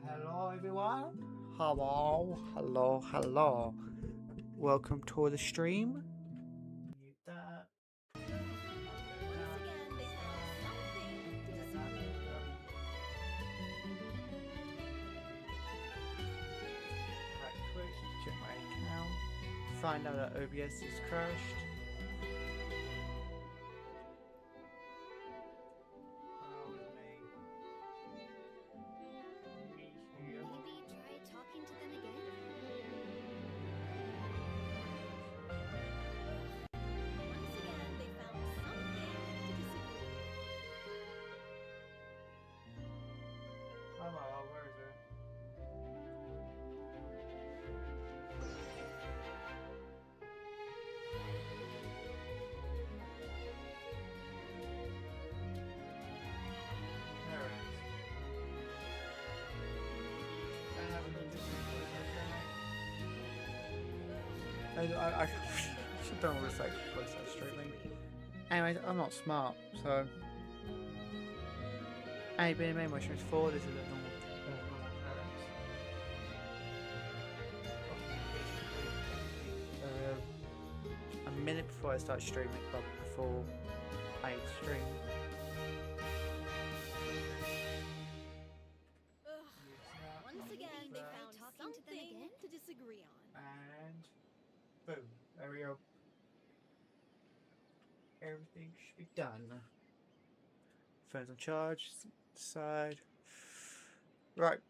Hello everyone. Hello. Welcome to the stream. Mute that. Once again, they found something to dispute. Right, Twitch, check my account. Find out that OBS is crashed. Maybe try I should don't want to say close that streaming. Anyways, I'm not smart, so. I ain't been in main mushrooms 4, this is a normal. A minute before I start streaming, but before I stream. Once again, they found something to disagree on. And boom, there we go. Everything should be done. Phone's on charge, side. Right.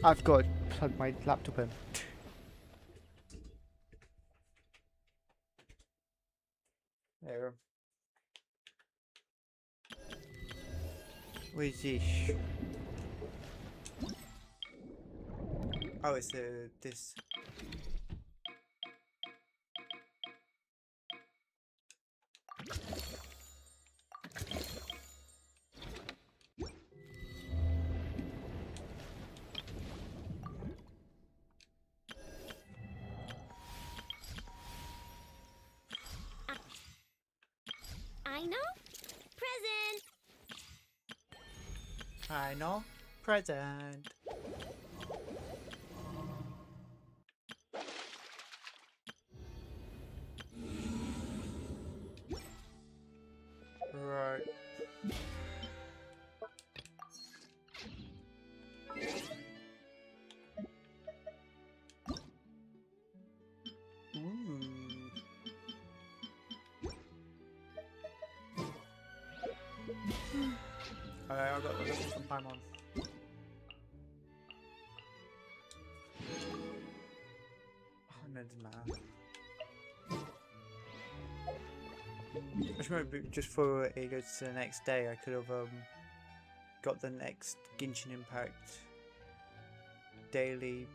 I've got to plug my laptop in. There. Where's this? Oh, it's this. I know. Present. I know. Present. Right. Ooh. Alright, I've got some time on. Oh, no, it doesn't matter. I just remember just for it goes to the next day, I could have got the next Genshin Impact daily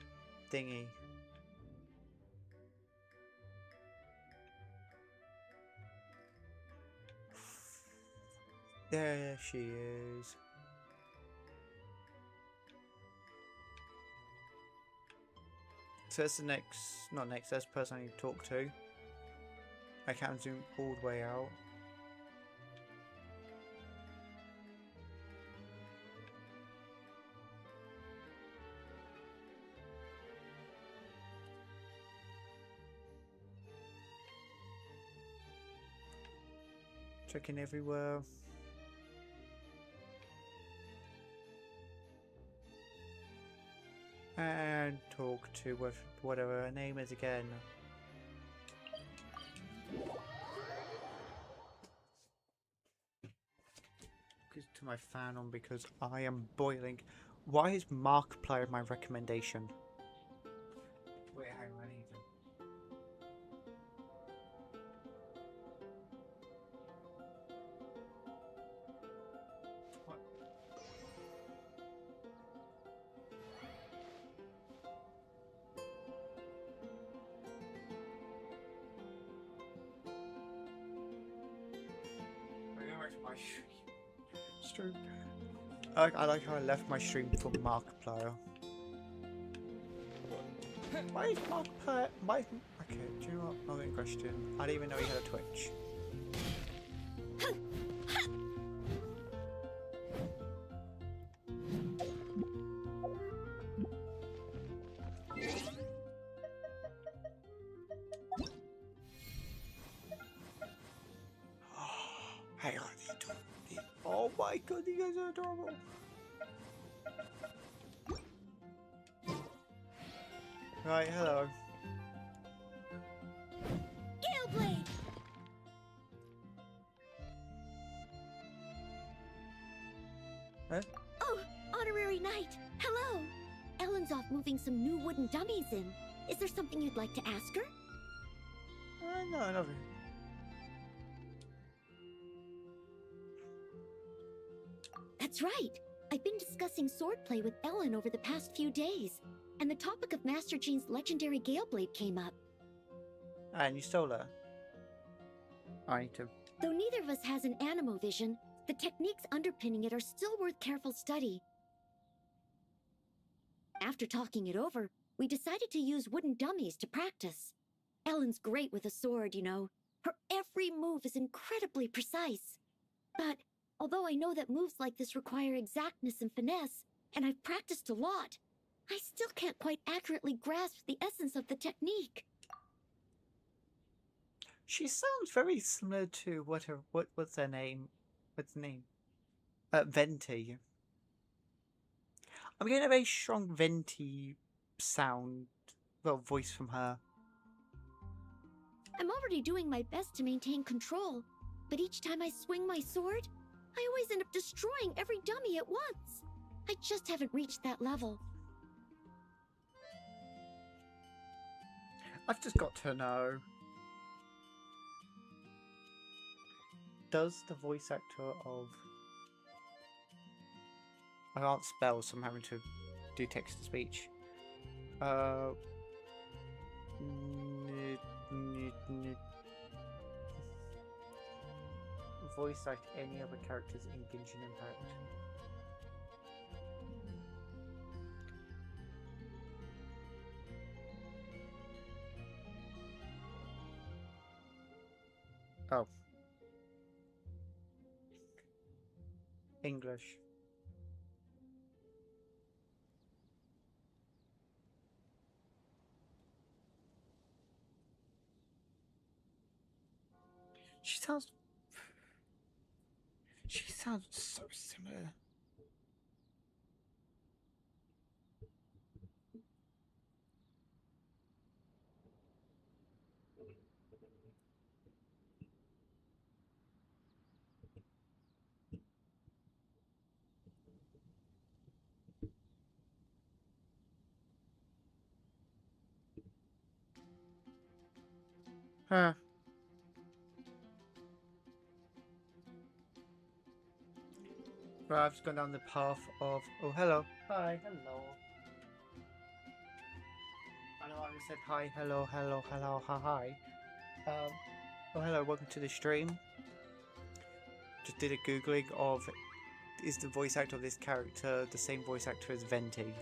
thingy. There she is. So that's the next, not next, that's the person I need to talk to. I can't zoom all the way out. Checking everywhere. And talk to whatever her name is again. To my fan on because I am boiling. Why is Markiplier my recommendation? Wait, hang on, I need to. What? I go back to my stream. I like how I left my stream for Markiplier. Why is Markiplier? Why? Okay, do you know what? Not getting question. I didn't even know he had a Twitch. Hey, are they adorable? Oh my god, you guys are adorable. Right, hello. Galeblade. Huh? Oh, honorary knight. Hello. Ellen's off moving some new wooden dummies in. Is there something you'd like to ask her? No, nothing. That's right. I've been discussing swordplay with Ellen over the past few days, and the topic of Master Jean's legendary Galeblade came up. And you stole her. I need to. Though neither of us has an animo vision, the techniques underpinning it are still worth careful study. After talking it over, we decided to use wooden dummies to practice. Ellen's great with a sword, you know. Her every move is incredibly precise. But although I know that moves like this require exactness and finesse, and I've practiced a lot, I still can't quite accurately grasp the essence of the technique. She sounds very similar to what's her name? What's the name? Venti. I'm getting a very strong Venti sound, voice from her. I'm already doing my best to maintain control, but each time I swing my sword, I always end up destroying every dummy at once. I just haven't reached that level. I've just got to know. Does the voice actor of... I can't spell, so I'm having to do text-to-speech. Voice act any other characters in Genshin Impact. Oh. English. She sounds so similar. Huh. Right, I've just gone down the path of... Oh, hello. Hi, hello. I know I just said hi, hello, hello, hello, hi. Oh, hello, welcome to the stream. Just did a googling of... Is the voice actor of this character the same voice actor as Venti?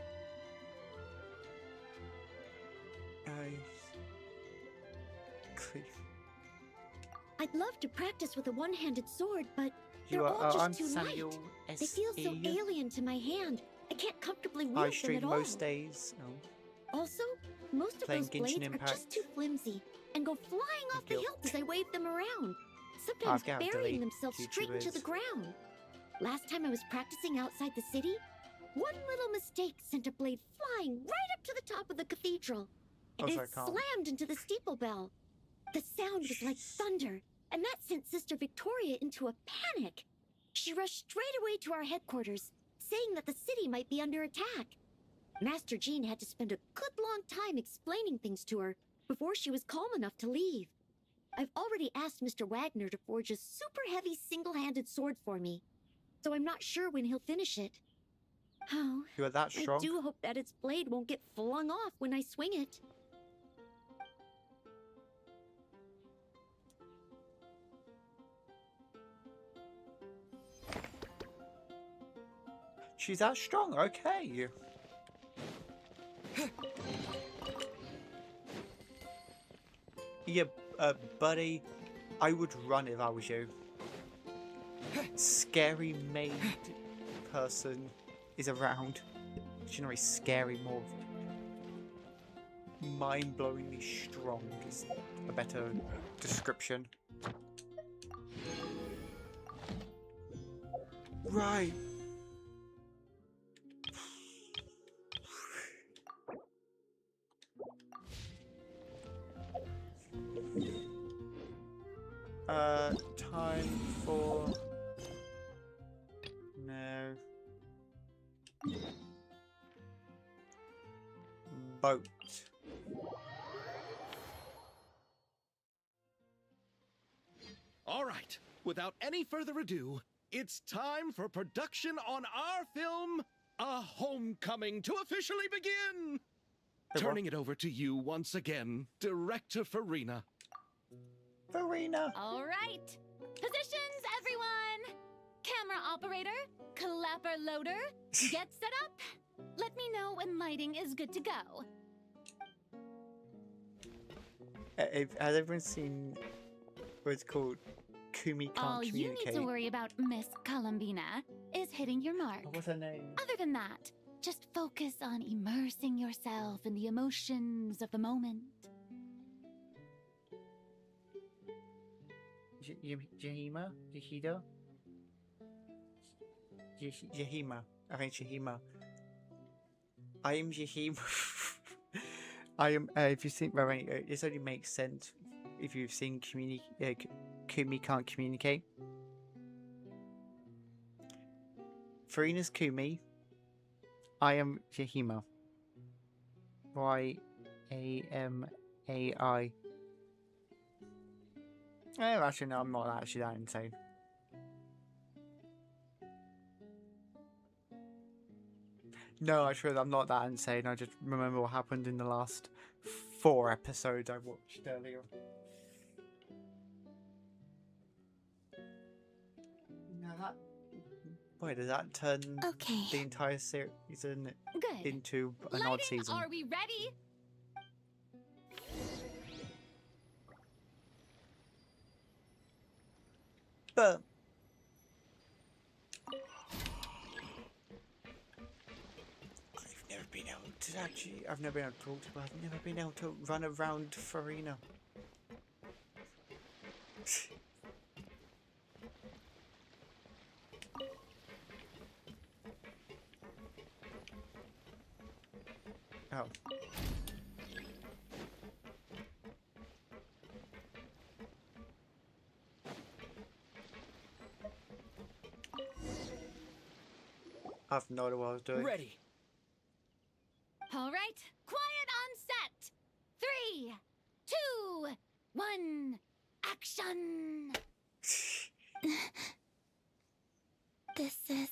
I'd love to practice with a one-handed sword, but they're all just too light. They feel so alien to my hand. I can't comfortably wield them at all. I stream most days. Oh. Also, most of those blades are just too flimsy and go flying off the hilt as I wave them around, sometimes burying themselves straight into the ground. Last time I was practicing outside the city, one little mistake sent a blade flying right up to the top of the cathedral, and it slammed into the steeple bell. The sound was like thunder, and that sent Sister Victoria into a panic. She rushed straight away to our headquarters, saying that the city might be under attack. Master Jean had to spend a good long time explaining things to her before she was calm enough to leave. I've already asked Mr. Wagner to forge a super heavy single-handed sword for me, so I'm not sure when he'll finish it. Oh, you are that strong? I do hope that its blade won't get flung off when I swing it. She's that strong, okay. Yeah, buddy, I would run if I was you. Scary maid person is around. She's not really scary, more mind-blowingly strong is a better description. Right. Time for... No. Boat. All right, without any further ado, it's time for production on our film, A Homecoming, to officially begin! Turning it over to you once again, Director Farina. Farina. All right. Positions, everyone. Camera operator, clapper loader, get set up. Let me know when lighting is good to go. Has everyone seen what it's called? Kumi can't All communicate. you need to worry about, Miss Columbina, is hitting your mark. Oh, what's her name? Other than that, just focus on immersing yourself in the emotions of the moment. Jahima? Jahida? Jahima. I think Jahima. I am Jahima. I am. If you think, right, this only makes sense if you've seen Kumi can't communicate. Farina's Kumi. I am Jahima. Yamai. Oh, actually, no, I'm not actually that insane. No, actually, I'm not that insane. I just remember what happened in the last 4 episodes I watched earlier. Now that... Wait, does that turn the entire season into an odd season? Are we ready? But... I've never been able to talk to her. I've never been able to run around Farina. Oh. I've no idea what I was doing. Ready. All right, quiet on set. 3, 2, 1, action. This is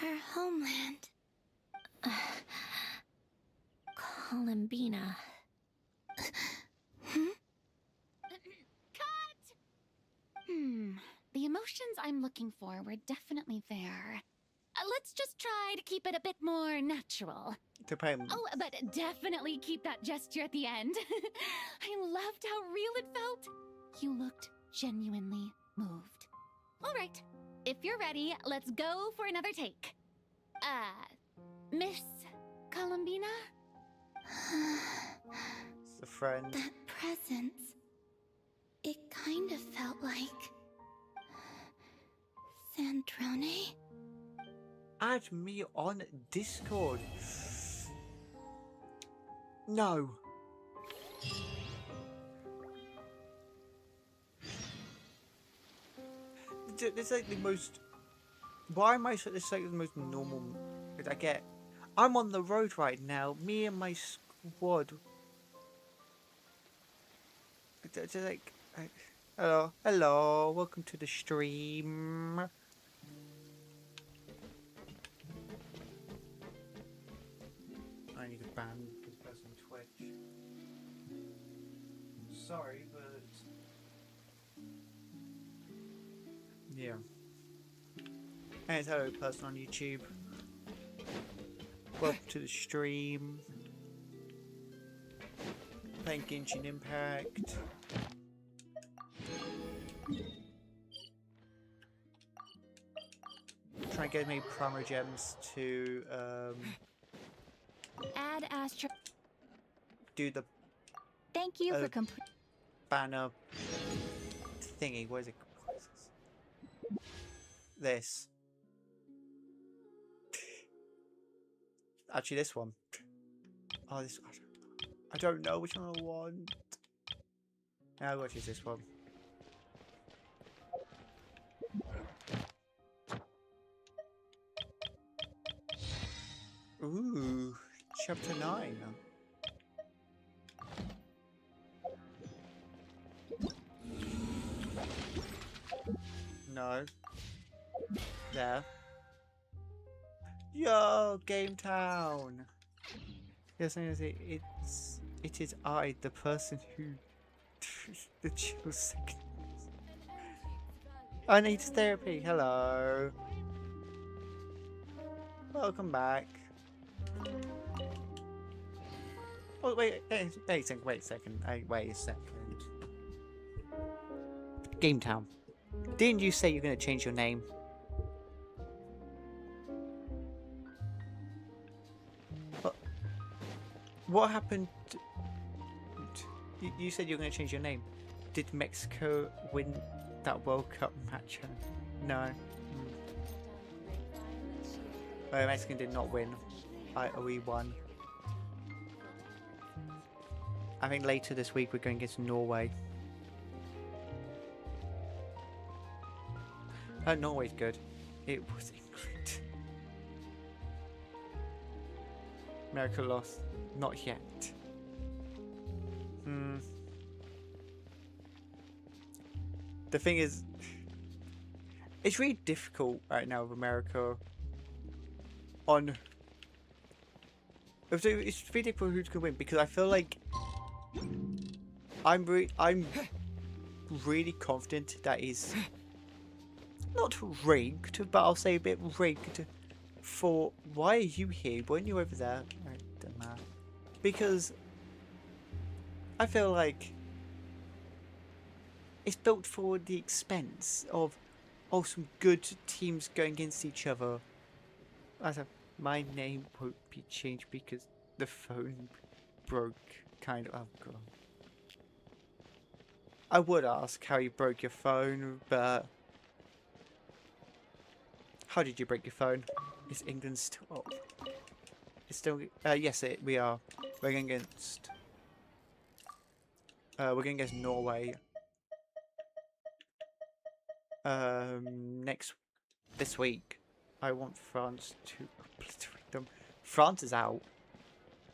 her homeland. Columbina. Cut! The emotions I'm looking for were definitely there. Let's just try to keep it a bit more natural. Oh, but definitely keep that gesture at the end. I loved how real it felt. You looked genuinely moved. All right, if you're ready, let's go for another take. Miss Columbina? It's a friend. That presence. It kind of felt like... Sandrone? Add me on Discord. No. It's like the most... Why am I so... It's like the most normal... I get... I'm on the road right now. Me and my squad. It's like... Hello. Hello. Welcome to the stream. I need to ban this person on Twitch. Sorry, but... Yeah. And hello, person on YouTube. Welcome to the stream. Playing Genshin Impact. Trying to get me Primer Gems to Add Astro. do the Thank you for complete. banner thingy. What is it? What is this? Actually, this one. Oh, this. I don't know which one I want. I'll go choose this one. Ooh, chapter 9. No. There. Yo, Game Town. Yes, it is I, the person who the chill sickness. I need therapy. Hello. Welcome back. Oh, wait a second. Wait a second. Game Town. Didn't you say you're going to change your name? What happened? You said you were going to change your name. Did Mexico win that World Cup match? No. Oh, Mexico did not win. We won. I think later this week we're going against Norway. Norway's good. It was England. America lost. Not yet. The thing is, it's really difficult right now with America. It's really difficult who's gonna win because I feel like I'm really confident that is not rigged, but I'll say a bit rigged. For why are you here? Weren't you over there? I don't know. Because I feel like it's built for the expense of some good teams going against each other. My name won't be changed because the phone broke, kind of. Oh god. I would ask how you broke your phone, but how did you break your phone? Is England still up? It's still. Yes, we are. We're going against. We're going against Norway. This week. I want France to obliterate them. France is out.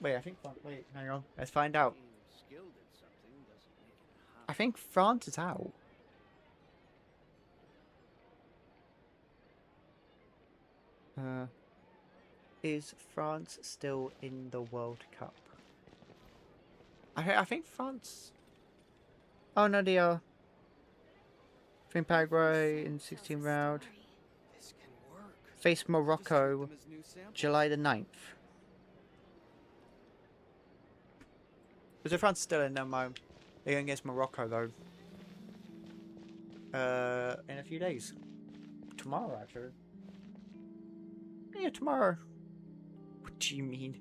Wait, I think. Wait, hang on. Let's find out. I think France is out. Is France still in the World Cup? I think France. Oh no, they are. I think Paraguay in 16th round. Face Morocco, July the 9th. Was France still in? Never mind. They're going against Morocco though. In a few days. Tomorrow, actually. Yeah, tomorrow. What do you mean?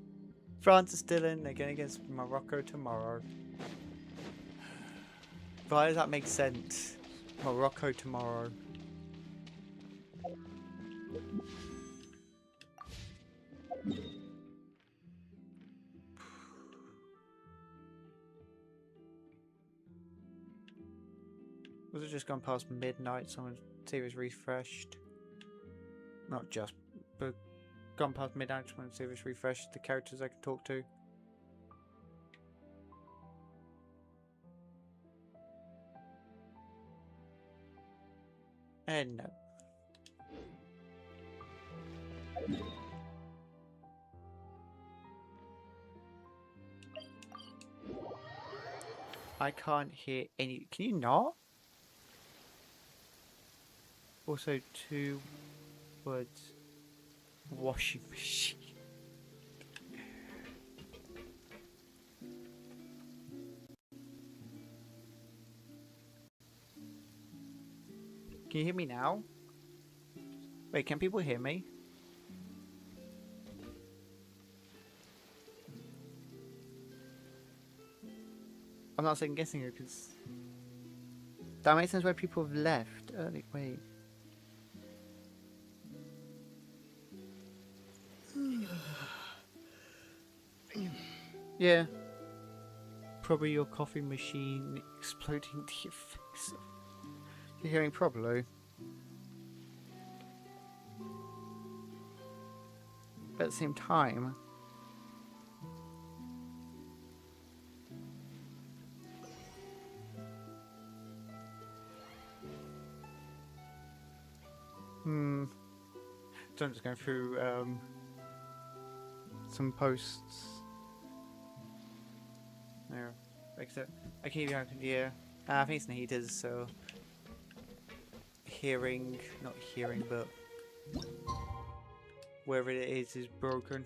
France is still in. They're going against Morocco tomorrow. Why does that make sense? Morocco tomorrow. Was it just gone past midnight? Someone see if it's refreshed. Not just, but gone past midnight. Just want to see if it's refreshed. The characters I can talk to. And no. I can't hear any. Can you not? Also, 2 words. Washing machine. Can you hear me now? Wait, can people hear me? I'm not second guessing it because that makes sense why people have left early. Wait. Yeah. Probably your coffee machine exploding to your face. You're hearing probably. But at the same time, so I'm just going through some posts. There, except I keep hearing yeah. I think it's in heaters, so not hearing, but wherever it is broken.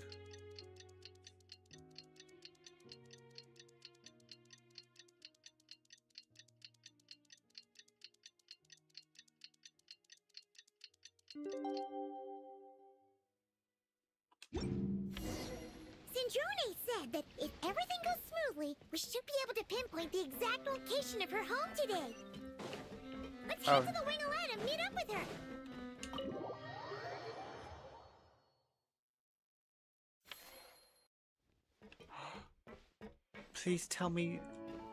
Captain Drone said that if everything goes smoothly, we should be able to pinpoint the exact location of her home today. Let's head to the Wing Alert and meet up with her. Please tell me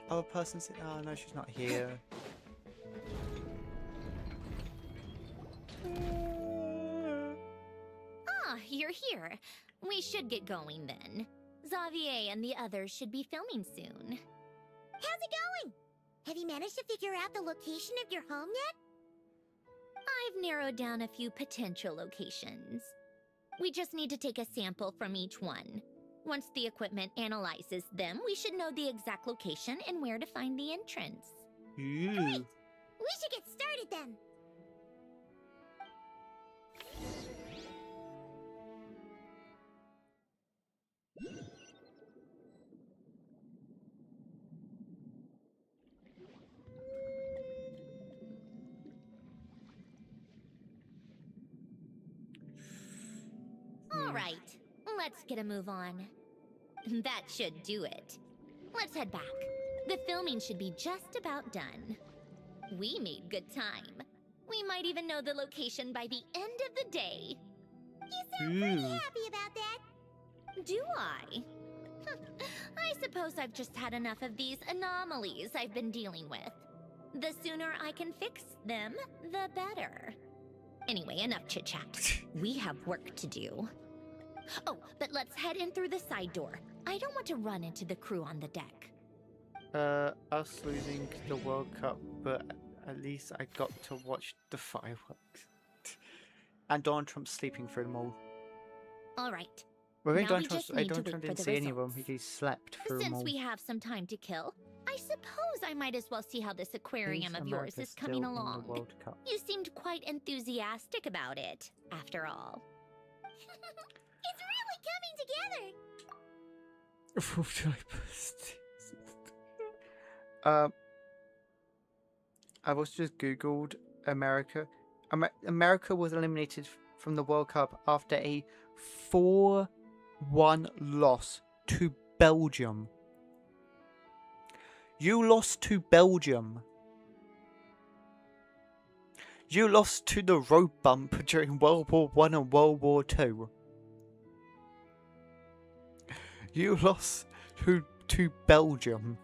other person's. Oh no, she's not here. Ah, you're here. We should get going then. Xavier and the others should be filming soon. How's it going? Have you managed to figure out the location of your home yet? I've narrowed down a few potential locations. We just need to take a sample from each one. Once the equipment analyzes them, we should know the exact location and where to find the entrance. Great! We should get started then. All right, let's get a move on. That should do it. Let's head back. The filming should be just about done. We made good time. We might even know the location by the end of the day. You sound pretty happy about that. Do I? I suppose I've just had enough of these anomalies I've been dealing with. The sooner I can fix them, the better. Anyway, enough chit-chat. We have work to do. Oh, but let's head in through the side door. I don't want to run into the crew on the deck. Us losing the World Cup, but at least I got to watch the fireworks. And Donald Trump sleeping through them all. All right. Well, I Donald Trump didn't see any of them. He slept through them all. Since we have some time to kill, I suppose I might as well see how this aquarium of yours is coming along. You seemed quite enthusiastic about it, after all. It's really coming together! I've also just googled America. America was eliminated from the World Cup after a 4-1 loss to Belgium. You lost to Belgium. You lost to the road bump during World War I and World War II. You lost to Belgium.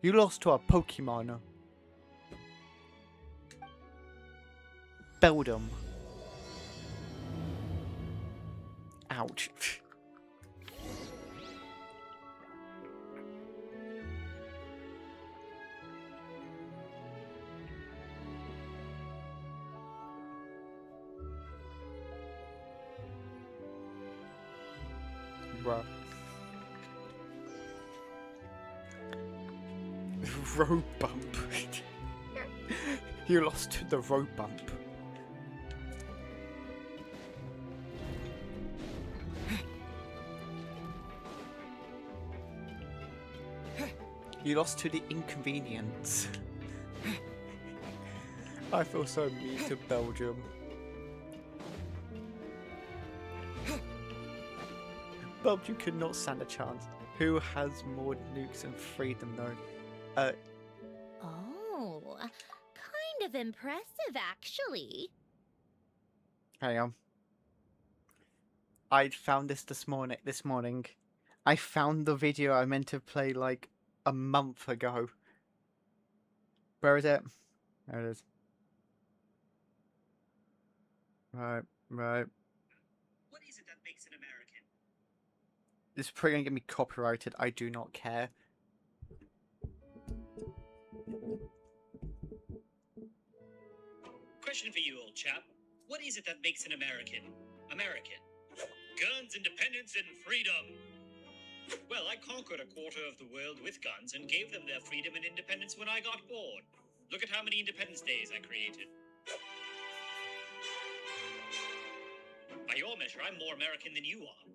You lost to a Pokemon. Belgium. Ouch. Bruh. Road bump. You lost to the road bump. You lost to the inconvenience. I feel so mean to Belgium. Belgium could not stand a chance. Who has more nukes and freedom though? Oh, kind of impressive actually. Hang on. I found this morning. I found the video I meant to play like a month ago. Where is it? There it is. Right. What is it that makes an American? This is probably gonna get me copyrighted. I do not care. Question for you, old chap. What is it that makes an American American? Guns, independence, and freedom. Well, I conquered a quarter of the world with guns and gave them their freedom and independence when I got bored. Look at how many Independence Days I created. By your measure, I'm more American than you are.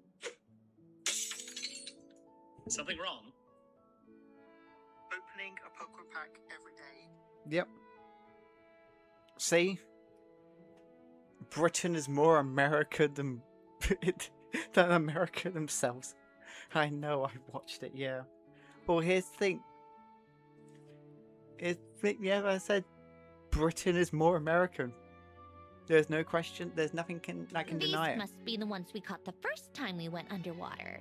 Something wrong? Opening a Pokemon pack every day. Yep. See? Britain is more America than than America themselves. I know, I watched it, yeah. Well, here's the thing. Yeah, I said Britain is more American. There's no question. There's nothing that can deny it. These must be the ones we caught the first time we went underwater.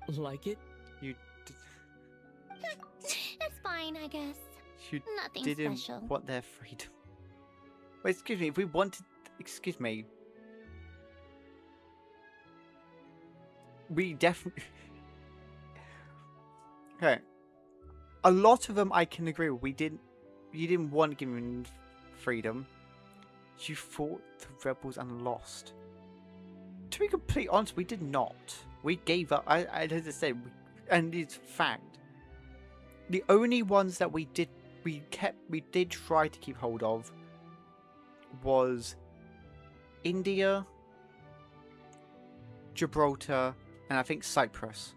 Like it? You. It's fine, I guess. You Nothing didn't special. want their freedom. Wait, excuse me. If we wanted, excuse me. We definitely. Okay. A lot of them I can agree with. You didn't want to give them freedom. You fought the rebels and lost. To be completely honest, we did not. We gave up. As I said, and it's fact. The only ones that we did try to keep hold of was India, Gibraltar, and I think Cyprus.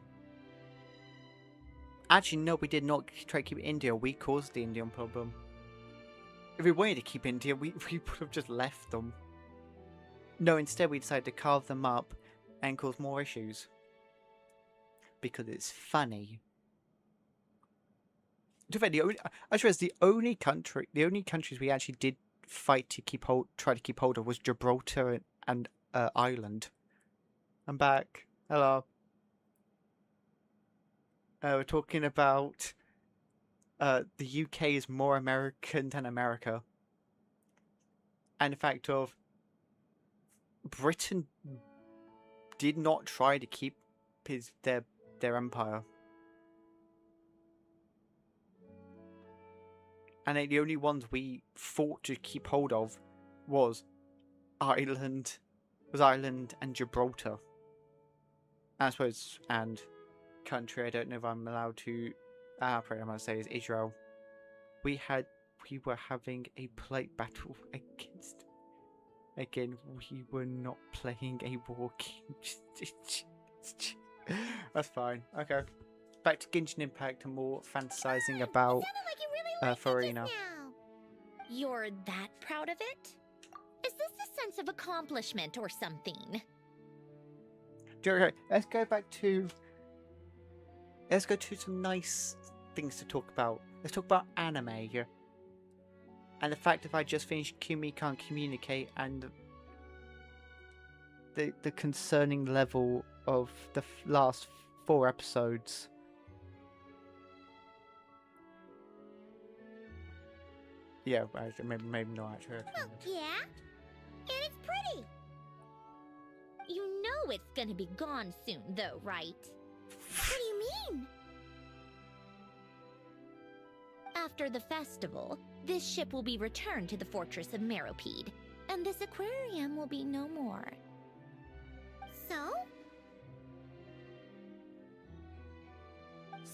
Actually, no, we did not try to keep India. We caused the Indian problem. If we wanted to keep India, we would have just left them. No, instead we decided to carve them up and cause more issues. Because it's funny. To be fair, the only countries we actually did fight to try to keep hold of was Gibraltar and Ireland. I'm back. Hello. We're talking about the UK is more American than America. And the fact of Britain did not try to keep their empire. And the only ones we fought to keep hold of was Ireland and Gibraltar. I suppose, and country, I don't know if I'm allowed to, probably I'm going to say is Israel. We were having a plate battle against, again, we were not playing a war game. That's fine, okay. Back to Genshin Impact and more fantasizing about Farina. You're that proud of it? Is this a sense of accomplishment or something? Okay, let's go to some nice things to talk about. Let's talk about anime here. And the fact that I just finished Kimi Can't Communicate and the concerning level of the last 4 episodes. Yeah, maybe not actually. Well, yeah, and it's pretty. You know it's gonna be gone soon, though, right? What do you mean? After the festival, this ship will be returned to the fortress of Meropide, and this aquarium will be no more. So?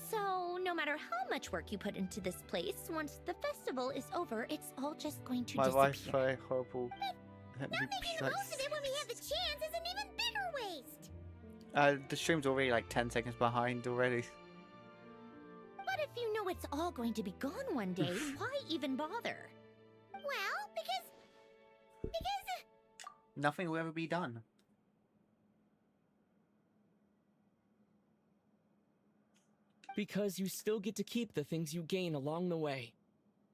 So, no matter how much work you put into this place, once the festival is over, it's all just going to disappear. My Wi-Fi horrible. Not making the most of it when we have the chance is an even bigger waste! The stream's already like 10 seconds behind already. But if you know it's all going to be gone one day, why even bother? Well, because... Nothing will ever be done. Because you still get to keep the things you gain along the way.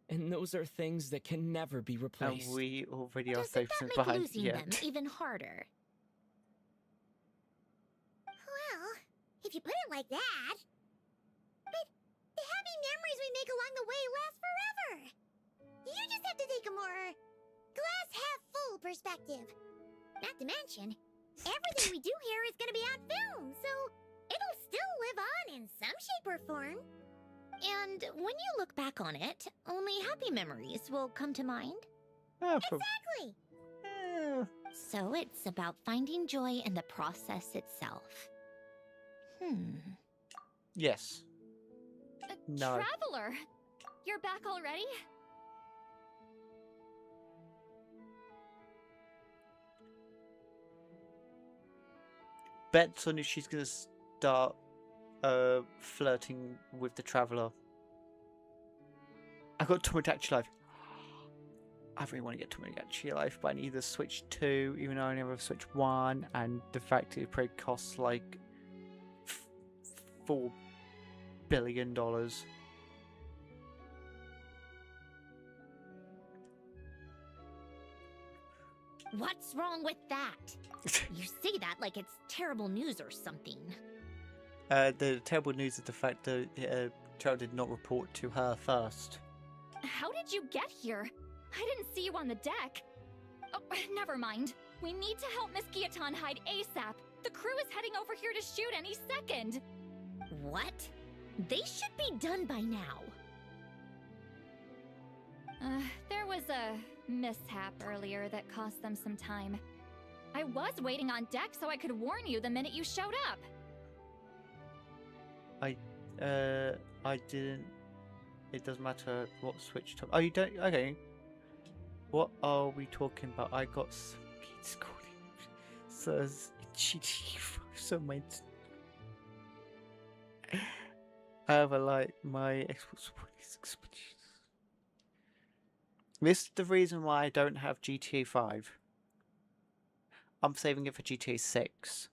And those are things that can never be replaced. And we already are Doesn't safe that since make behind losing them even harder? Well, if you put it like that... But the happy memories we make along the way last forever! You just have to take a more... glass-half-full perspective. Not to mention, everything we do here is gonna be on film, so... it'll still live on in some shape or form. And when you look back on it, only happy memories will come to mind. Exactly! So it's about finding joy in the process itself. Yes. No. Traveler! You're back already? Bet's on if she's gonna start flirting with the traveler. I got Tomodachi Life. I really want to get Tomodachi Life, but I need the Switch 2, even though I only have a Switch 1, and the fact it probably costs like $4 billion. What's wrong with that? You say that like it's terrible news or something. The terrible news is the fact that Cheryl did not report to her first. How did you get here? I didn't see you on the deck. Oh, never mind. We need to help Miss Guillotin hide ASAP. The crew is heading over here to shoot any second. What? They should be done by now. There was a mishap earlier that cost them some time. I was waiting on deck so I could warn you the minute you showed up. I didn't. It doesn't matter what Switch top. Oh, you don't. Okay. What are we talking about? I got some kids calling. Says GT5 so my. However, like my Xbox support is expensive. This is the reason why I don't have GTA 5. I'm saving it for GTA 6.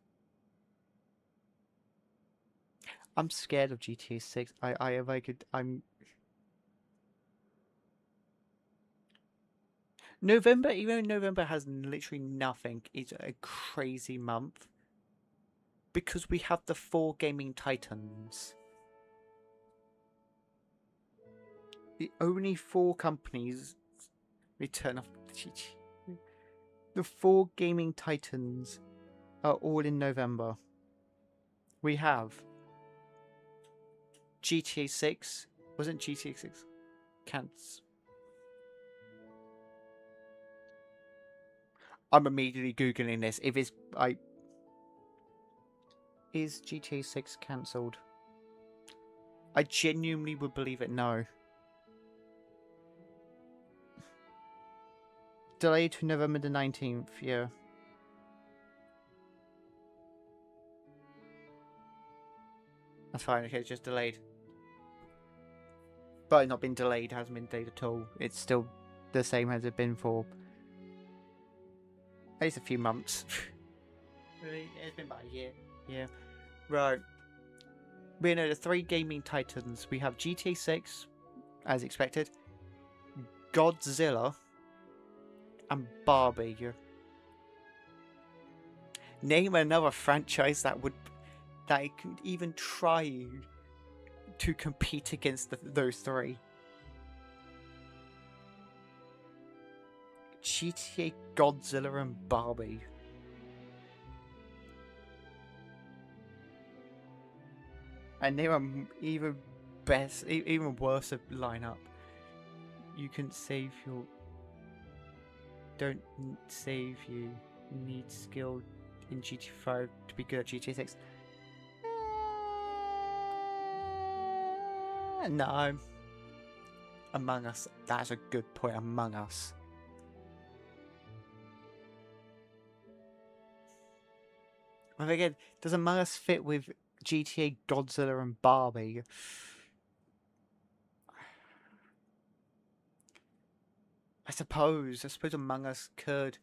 I'm scared of GTA 6. I'm November, even though November has literally nothing, is a crazy month. Because we have the 4 gaming titans. The only 4 companies return of the GTA. The 4 gaming titans are all in November. We have GTA 6. Wasn't GTA 6 cancelled? I'm immediately googling this. If it's is GTA 6 cancelled? I genuinely would believe it. No. Delayed to November the 19th. Yeah. That's fine. Okay, it's just delayed. But it's not been delayed. It hasn't been delayed at all. It's still the same as it's been for at least a few months. Really? It's been about a year. Yeah. Right. We know the 3 gaming titans. We have GTA 6, as expected, Godzilla, and Barbie. Name another franchise that could even try to compete against those 3. GTA, Godzilla, and Barbie. And they are even worse lineup. You can save your. Don't save you. Need skill in GTA 5 to be good at GTA 6. No. Among Us. That's a good point. Among Us. And again, does Among Us fit with GTA, Godzilla, and Barbie? I suppose Among Us could.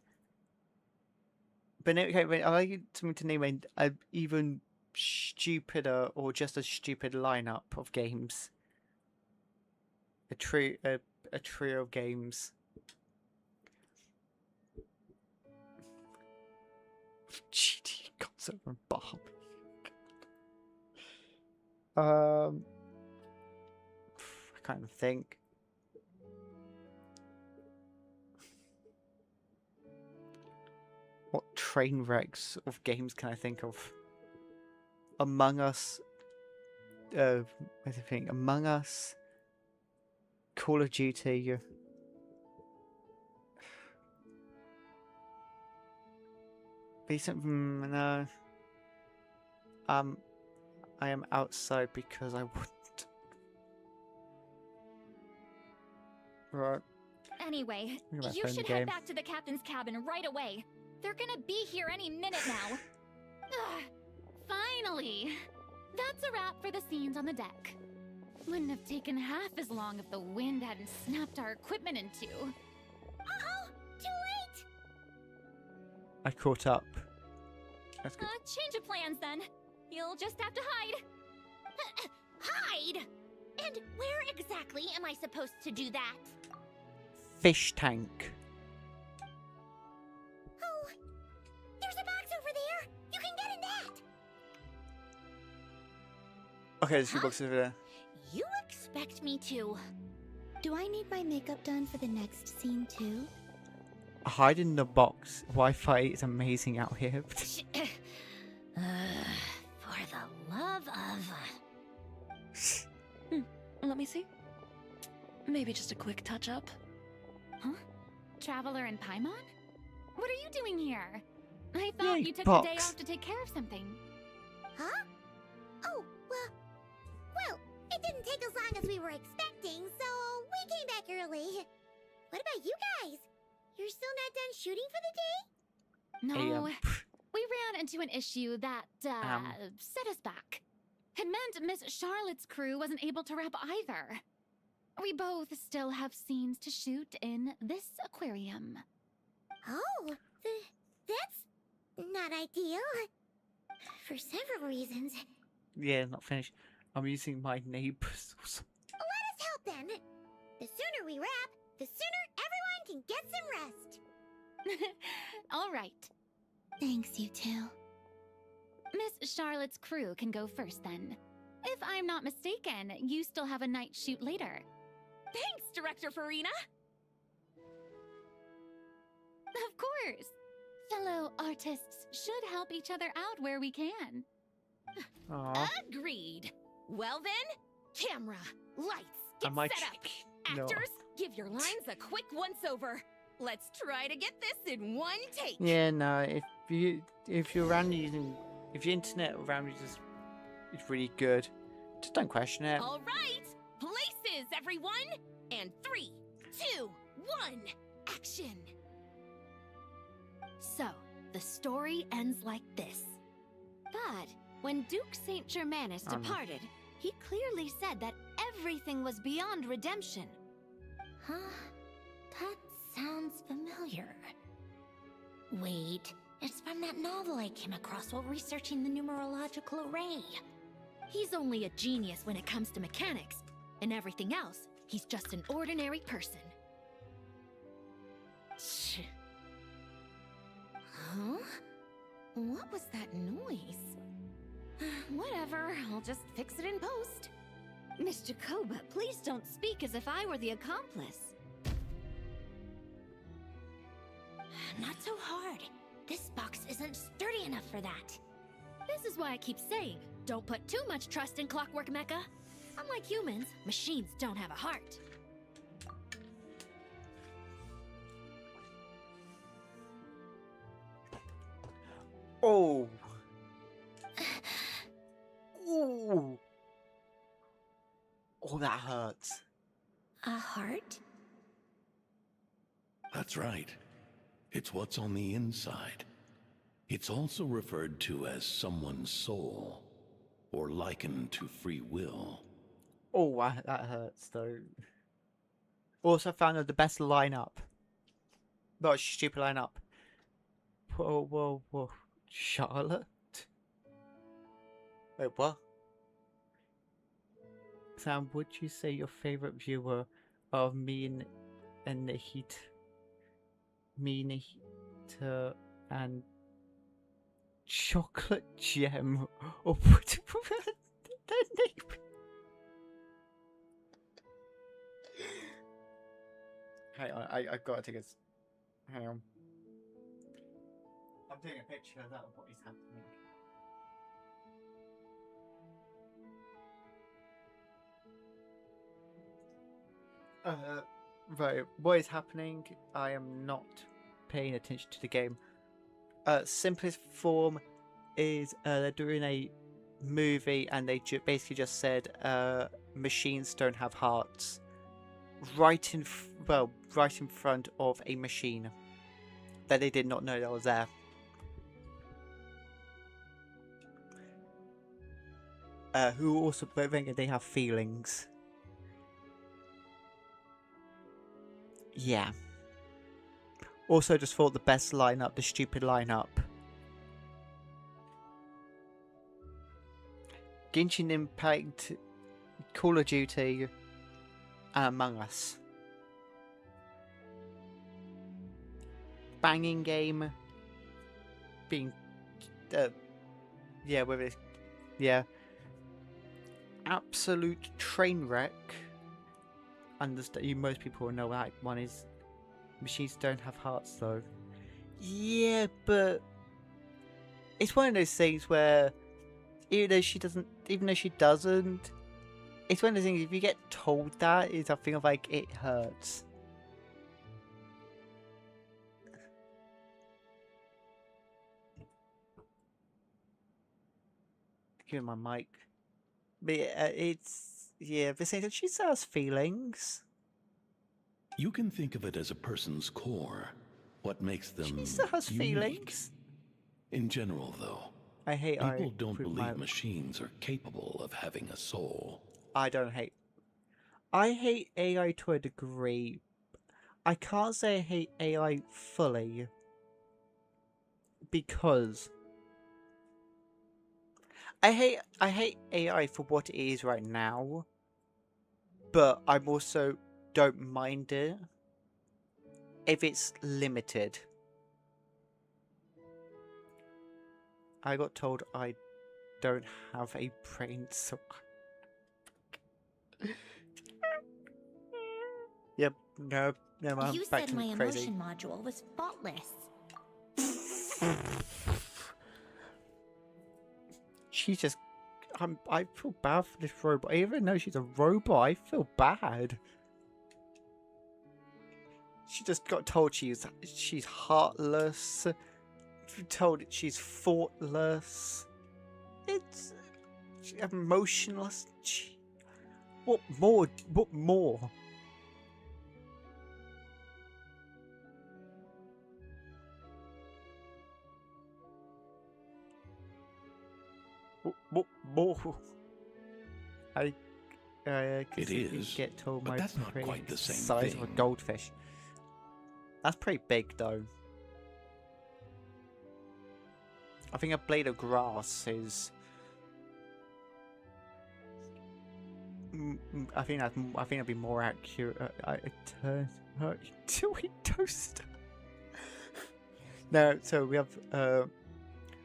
But okay, I like something to name an even stupider or just a stupid lineup of games. A trio of games. GTA, Godzilla, and Barbie. I can't even think. What train wrecks of games can I think of? Among Us. What do you think? Among Us. Call of Duty. Decent. No. I am outside because I wouldn't. Right. Anyway, you should head back to the captain's cabin right away. They're gonna be here any minute now. Finally! That's a wrap for the scenes on the deck. Wouldn't have taken half as long if the wind hadn't snapped our equipment in two. I caught up. That's good. Change of plans then. You'll just have to hide. Hide? And where exactly am I supposed to do that? Fish tank. Oh, there's a box over there. You can get in that. Okay, there's a few boxes over there. You expect me to? Do I need my makeup done for the next scene too? Hide in the box. Wi-Fi is amazing out here. For the love of... Let me see. Maybe just a quick touch-up. Huh? Traveler and Paimon? What are you doing here? I thought Yay, you took box. the day off to take care of something. Huh? Oh, well, it didn't take as long as we were expecting, so we came back early. What about you guys? You're still not done shooting for the day? No, we ran into an issue that, set us back. It meant Miss Charlotte's crew wasn't able to wrap either. We both still have scenes to shoot in this aquarium. Oh, that's not ideal. For several reasons. Yeah, not finished. I'm using my neighbors. Let us help then. The sooner we wrap, the sooner everyone can get some rest. All right. Thanks, you two. Miss Charlotte's crew can go first then. If I'm not mistaken, you still have a night shoot later. Thanks, Director Farina! Of course. Fellow artists should help each other out where we can. Aww. Agreed. Well then, camera, lights, I get might set up. no. Actors, give your lines a quick once-over. Let's try to get this in one take. Yeah, no. If you're around using, if your internet around you is really good, just don't question it. All right, places, everyone. And 3, 2, 1, action. So, the story ends like this. But when Duke Saint Germanus departed, he clearly said that everything was beyond redemption. Huh? That sounds familiar. Wait, it's from that novel I came across while researching the numerological array. He's only a genius when it comes to mechanics, and everything else, he's just an ordinary person. Huh? What was that noise? Whatever, I'll just fix it in post. Miss Jacoba, please don't speak as if I were the accomplice. Not so hard. This box isn't sturdy enough for that. This is why I keep saying, don't put too much trust in Clockwork Mecha. Unlike humans, machines don't have a heart. Oh. Ooh. Oh, that hurts. A heart? That's right. It's what's on the inside. It's also referred to as someone's soul, or likened to free will. Oh, that hurts though. Also found the best lineup. Not a stupid lineup. Whoa. Charlotte? Wait, what? Sam, would you say your favorite viewer of me and Nahita and Chocolate Gem or put their name? Hang on, I've got to take a... Hang on. I'm taking a picture of that of what is happening. Right, what is happening? I am not paying attention to the game. Simplest form is they're doing a movie and they basically just said machines don't have hearts right in front of a machine that they did not know that was there. Who also they have feelings. Yeah. Also, just thought the best lineup, the stupid lineup. Genshin Impact, Call of Duty, and Among Us. Banging game. Being, yeah, whether it's, yeah. Absolute train wreck. Understand? Most people will know that one is. Machines don't have hearts, though. Yeah, but it's one of those things where, even though she doesn't, it's one of those things. If you get told that, it's a thing of like it hurts. Give me my mic. But yeah, the same. She still has feelings. You can think of it as a person's core. What makes them She still has unique. feelings. In general, though, I hate people don't believe machines are capable of having a soul. I hate AI to a degree. I can't say I hate AI fully because I hate AI for what it is right now, but I'm also don't mind it if it's limited. I got told I don't have a brain, so yep, no, I'm you back said to my crazy. emotion module was faultless. She's just, I feel bad for this robot. Even though she's a robot, I feel bad. She just got told she's heartless. Told she's thoughtless. It's emotionless. What more? What more? What more? It is, get told but my that's not quite the same size thing. of a goldfish. That's pretty big, though. I think a blade of grass is. I think that'd be more accurate. Toaster. No, so we have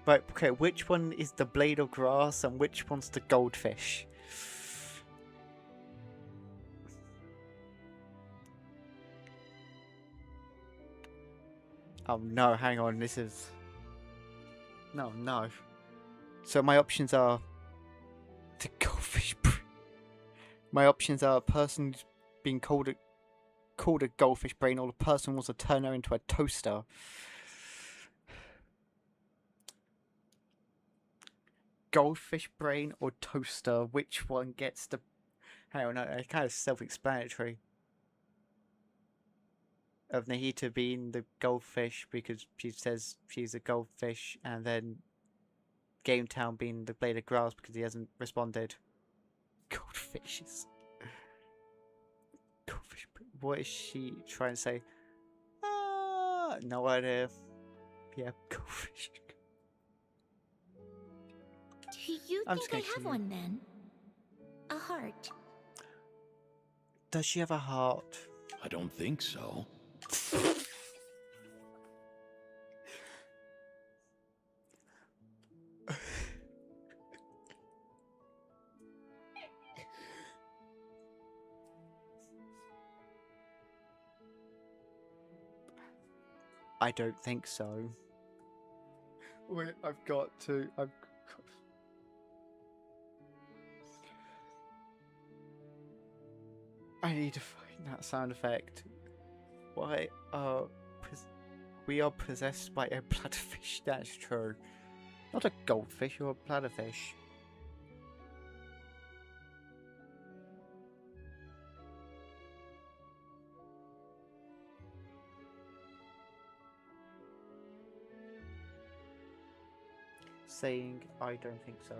right. Okay, which one is the blade of grass and which one's the goldfish? Oh no! Hang on. This is. No. So my options are the goldfish. My options are a person being called a goldfish brain, or the person wants to turn her into a toaster. Goldfish brain or toaster? Which one gets the? Hang on, no, it's kind of self-explanatory. Of Nahita being the goldfish because she says she's a goldfish, and then Game Town being the blade of grass because he hasn't responded. Goldfishes. Goldfish. What is she trying to say? No idea. Yeah, goldfish. Do you think I have one then? A heart. Does she have a heart? I don't think so. I don't think so. Wait, I've got to. I need to find that sound effect. Why we are possessed by a bladderfish? That's true. Not a goldfish or a bladderfish. Saying I don't think so.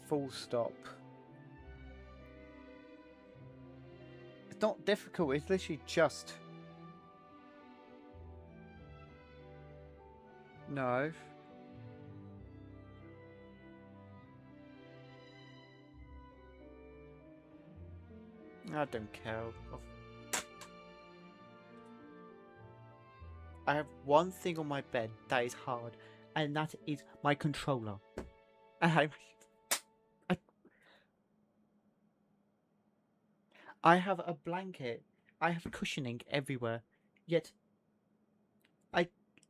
full stop. It's not difficult, it's literally just... No. I don't care. I have one thing on my bed that is hard, and that is my controller. I have a blanket. I have cushioning everywhere. Yet,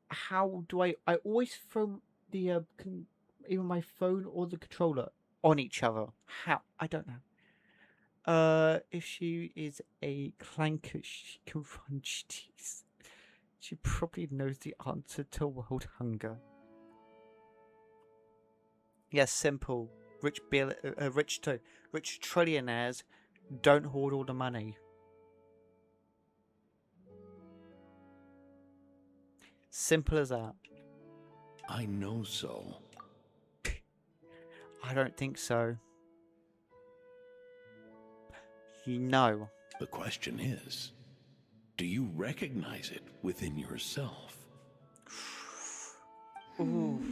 how do I always throw the either my phone or the controller on each other. How? I don't know. If she is a clanker, she can run GTs. She probably knows the answer to world hunger. Yes, simple. Rich trillionaires don't hoard all the money. Simple as that. I know so. I don't think so. You know. The question is, do you recognize it within yourself? Ooh.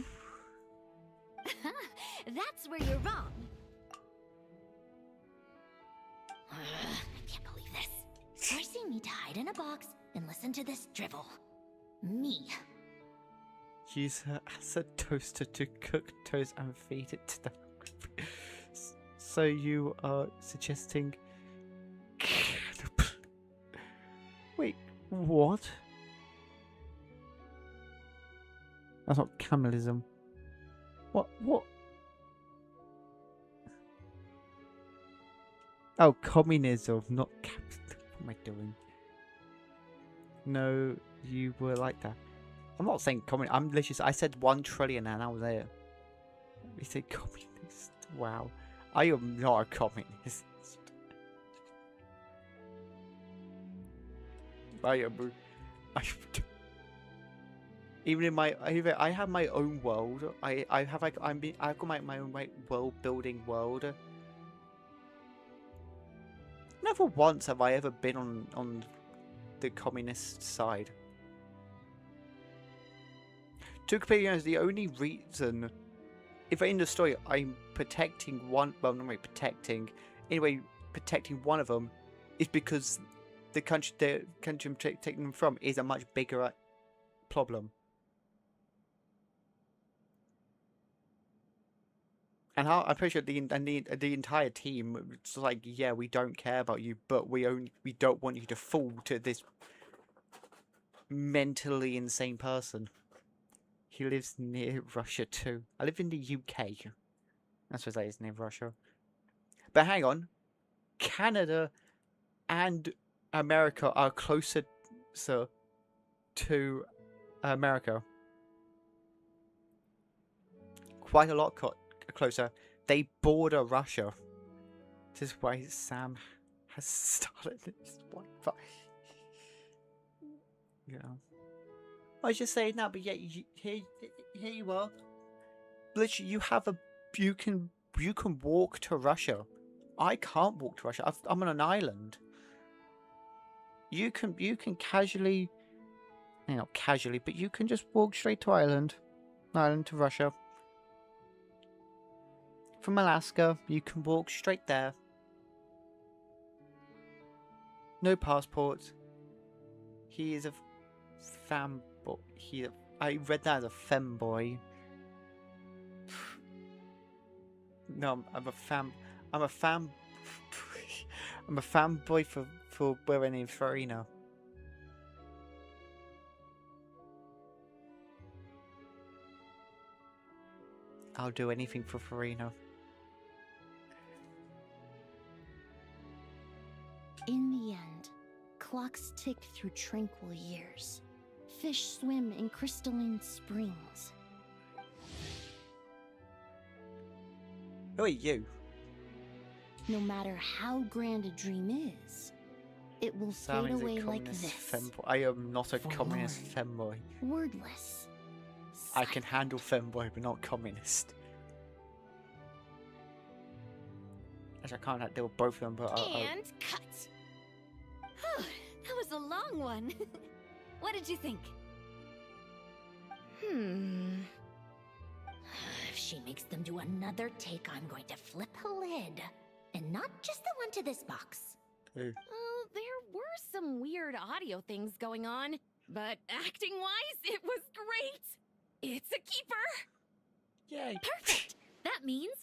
That's where you're wrong. I can't believe this. Forcing me to hide in a box and listen to this drivel. Me. Use her as a toaster to cook toast and feed it to them. So you are suggesting... Wait, what? That's not cannibalism. What? Oh, communism, not capitalism. What am I doing? No, you were like that. I'm not saying communist. I'm literally. I said 1 trillion and I was there. We said communist. Wow, I am not a communist. I am. Even in my, I have my own world. I have like I've got my own world building world. Never once have I ever been on the communist side. To be completely honest, the only reason, if in the story I'm protecting one, well, not really protecting, anyway, protecting one of them, is because the country I'm taking them from is a much bigger problem. And I'm pretty sure the entire team was like, yeah, we don't care about you, but we don't want you to fall to this mentally insane person. He lives near Russia too. I live in the UK. That's what that is, near Russia. But hang on, Canada and America are closer to America. Quite a lot closer. They border Russia. This is why Sam has started this one. Yeah. I was just saying that, but yeah, here you are. Literally, you can walk to Russia. I can't walk to Russia. I'm on an island. You can casually, not casually, but you can just walk straight to Ireland to Russia. From Alaska, you can walk straight there. No passport. He is a fanboy. I read that as a femboy. No, I'm a fanboy for wearing in Farina. I'll do anything for Farina. In the end, clocks tick through tranquil years. Fish swim in crystalline springs. Who are you? No matter how grand a dream is, it will fade away like this. I am not a communist femboy. Wordless. I can handle femboy, but not communist. Actually, I can't deal with both of them, but And cut. That was a long one. What did you think? If she makes them do another take, I'm going to flip a lid. And not just the one to this box. Hey. Oh, there were some weird audio things going on. But acting-wise, it was great. It's a keeper. Yay. Perfect. That means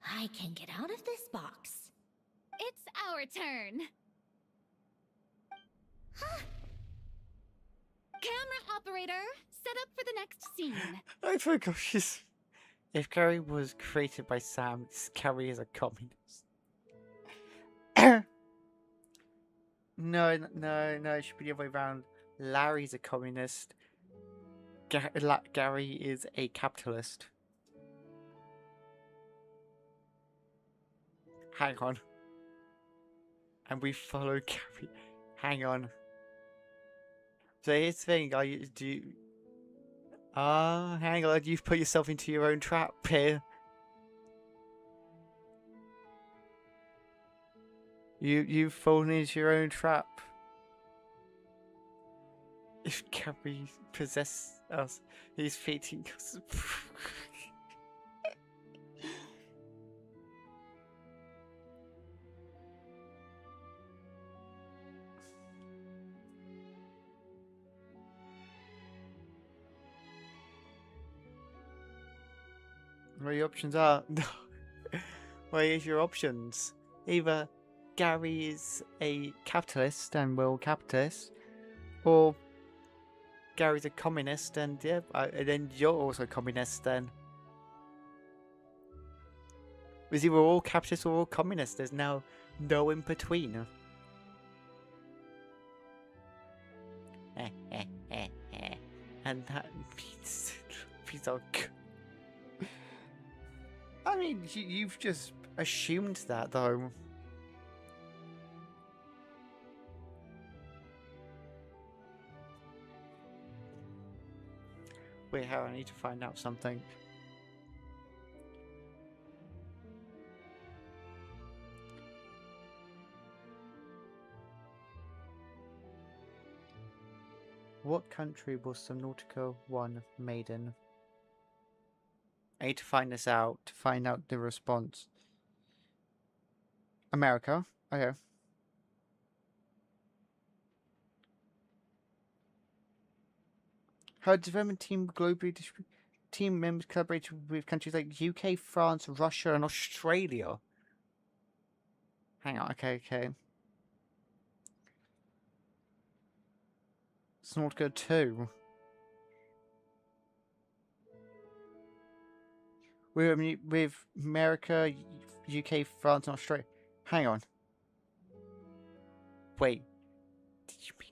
I can get out of this box. It's our turn. Camera operator, set up for the next scene. I forgot she's... If Gary was created by Sam, Gary is a communist. No, it should be the other way around. Larry's a communist. Gary is a capitalist. Hang on. And we follow Gary. Hang on. So here's the thing, hang on, you've put yourself into your own trap here. You've fallen into your own trap. If Gary possesses us, he's feeding us. What your options are? Well, here's your options. Either Gary is a capitalist and will capitalist, or Gary's a communist and yeah, and then you're also a communist then. Because either we're all capitalists or all communists. There's now no in between. And that means I mean, you've just assumed that, though. Wait, how? I need to find out something. What country was Subnautica 1 made in? I need to find this out, to find out the response. America. Okay. Her development team globally team members collaborated with countries like UK, France, Russia, and Australia. Hang on, okay. Subnautica 2. With America, UK, France, and Australia. Hang on. Wait. Did you mean...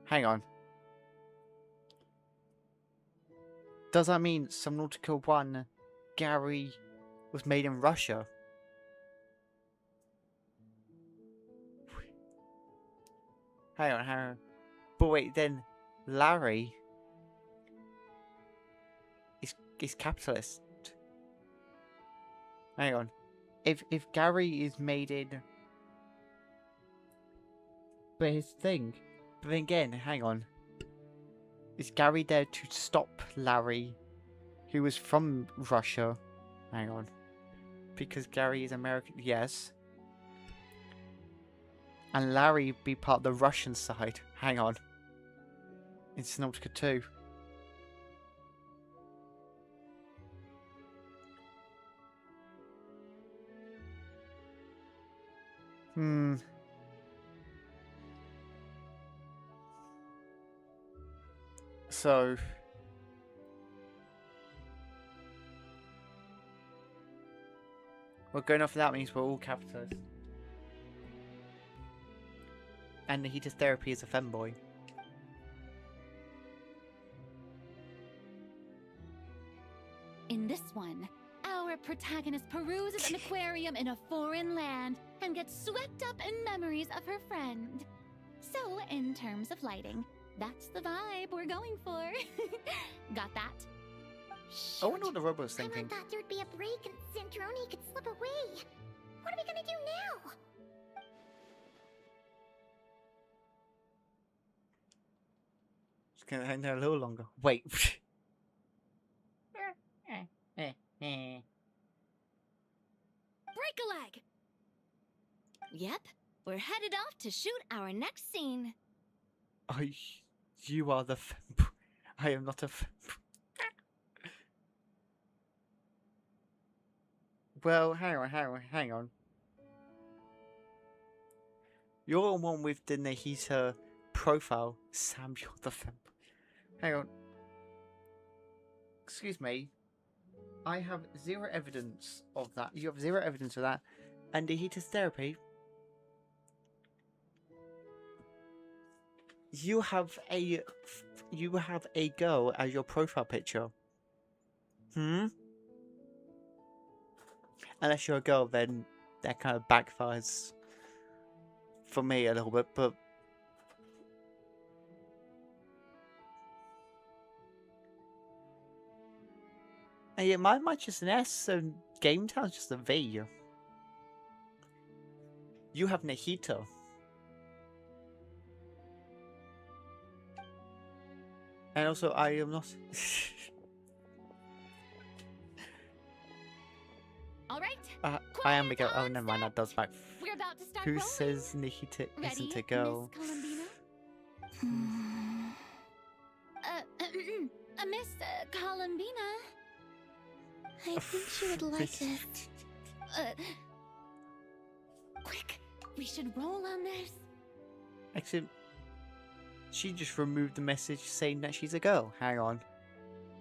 Hang on. Does that mean Subnautica 1, Gary, was made in Russia? Hang on. But wait, then Larry is capitalist. Hang on. If Gary is made in... But his thing... But then again, hang on. Is Gary there to stop Larry, who was from Russia? Hang on. Because Gary is American... Yes. And Larry be part of the Russian side. Hang on. In Subnautica 2. So... Well, going off of that means we're all capitalists. And the heated therapy is a femboy. In this one, our protagonist peruses an aquarium in a foreign land and gets swept up in memories of her friend. So, in terms of lighting, that's the vibe we're going for. Got that? I wonder what the robot's Paimon thinking. thought there'd be a break and Santoroni could slip away. What are we gonna do now? Just gonna hang there a little longer. Wait. Break a leg! Yep, we're headed off to shoot our next scene. You are the I am not a Well, hang on. You're the one with the Nahita profile. Sam, you're the Hang on. Excuse me. I have zero evidence of that. You have zero evidence of that. And Nahita's therapy. You have a girl as your profile picture. Unless you're a girl, then that kind of backfires for me a little bit, but and yeah, mine's just an S, and Game Town's just a V. You have Nahita. And also, I am not. All right. I am a girl. Oh, never mind. That does back. We're about to start Who rolling. says Nahita isn't Ready, a girl? Miss Columbina? Miss Columbina? I think she would like this. Quick, we should roll on this. Actually, she just removed the message saying that she's a girl. Hang on.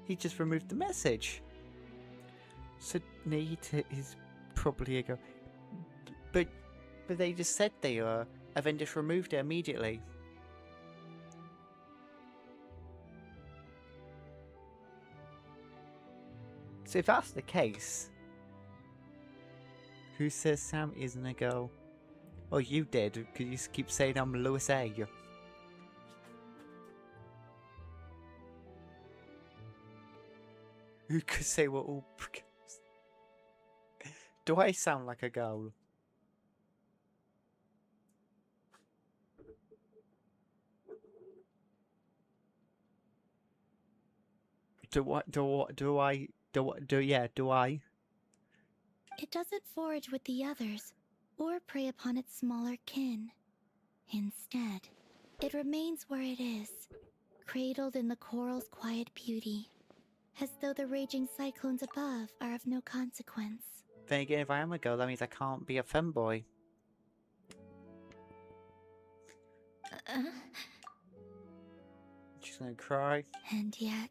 He just removed the message. So Nahita is probably a girl. But they just said they are, and then just removed it immediately. So if that's the case, who says Sam isn't a girl? Oh, you did, because you keep saying I'm Louis A. Who could say we're all girls? Do I sound like a girl? Do I? It doesn't forage with the others, or prey upon its smaller kin. Instead, it remains where it is, cradled in the coral's quiet beauty, as though the raging cyclones above are of no consequence. Then again, if I am a girl, that means I can't be a femboy. She's gonna cry. And yet,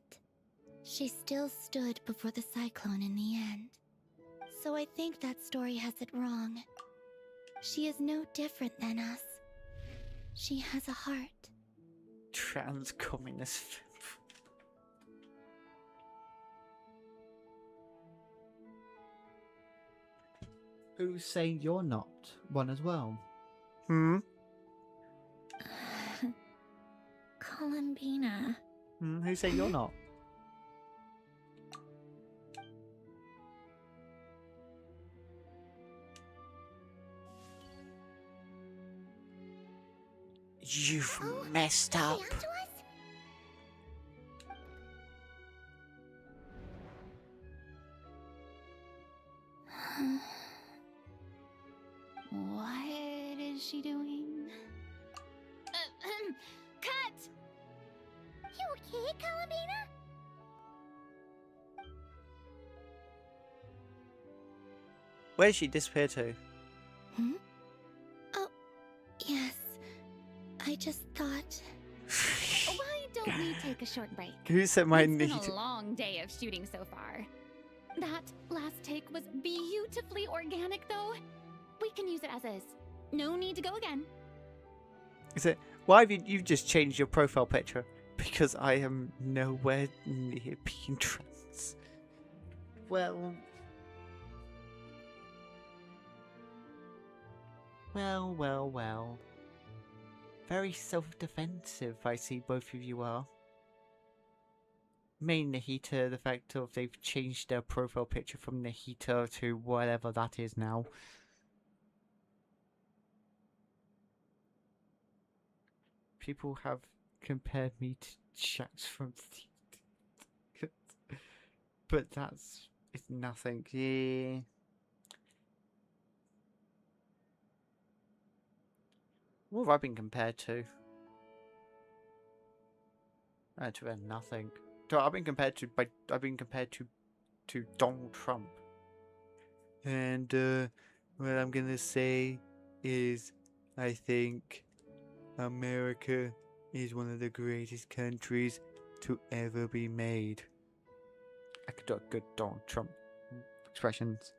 she still stood before the cyclone in the end. So I think that story has it wrong. She is no different than us. She has a heart. Trans communist. Who's saying you're not one as well? Columbina. Who's saying you're not? You've messed up. What is she doing? Cut! You okay, Columbina? Where did she disappear to? Oh, yes. I just thought... Why don't we take a short break? Who said my It's need? been a long day of shooting so far. That last take was beautifully organic, though. We can use it as is. No need to go again. Is it? Why have you just changed your profile picture? Because I am nowhere near being trans. Well. Very self-defensive, I see both of you are. main Nahita, the fact of they've changed their profile picture from Nahita to whatever that is now. People have compared me to Jax from but it's nothing. Yeah. What have I been compared to? To nothing. I've been compared to Donald Trump. And what I'm gonna say is I think America is one of the greatest countries to ever be made. I could do a good Donald Trump expressions.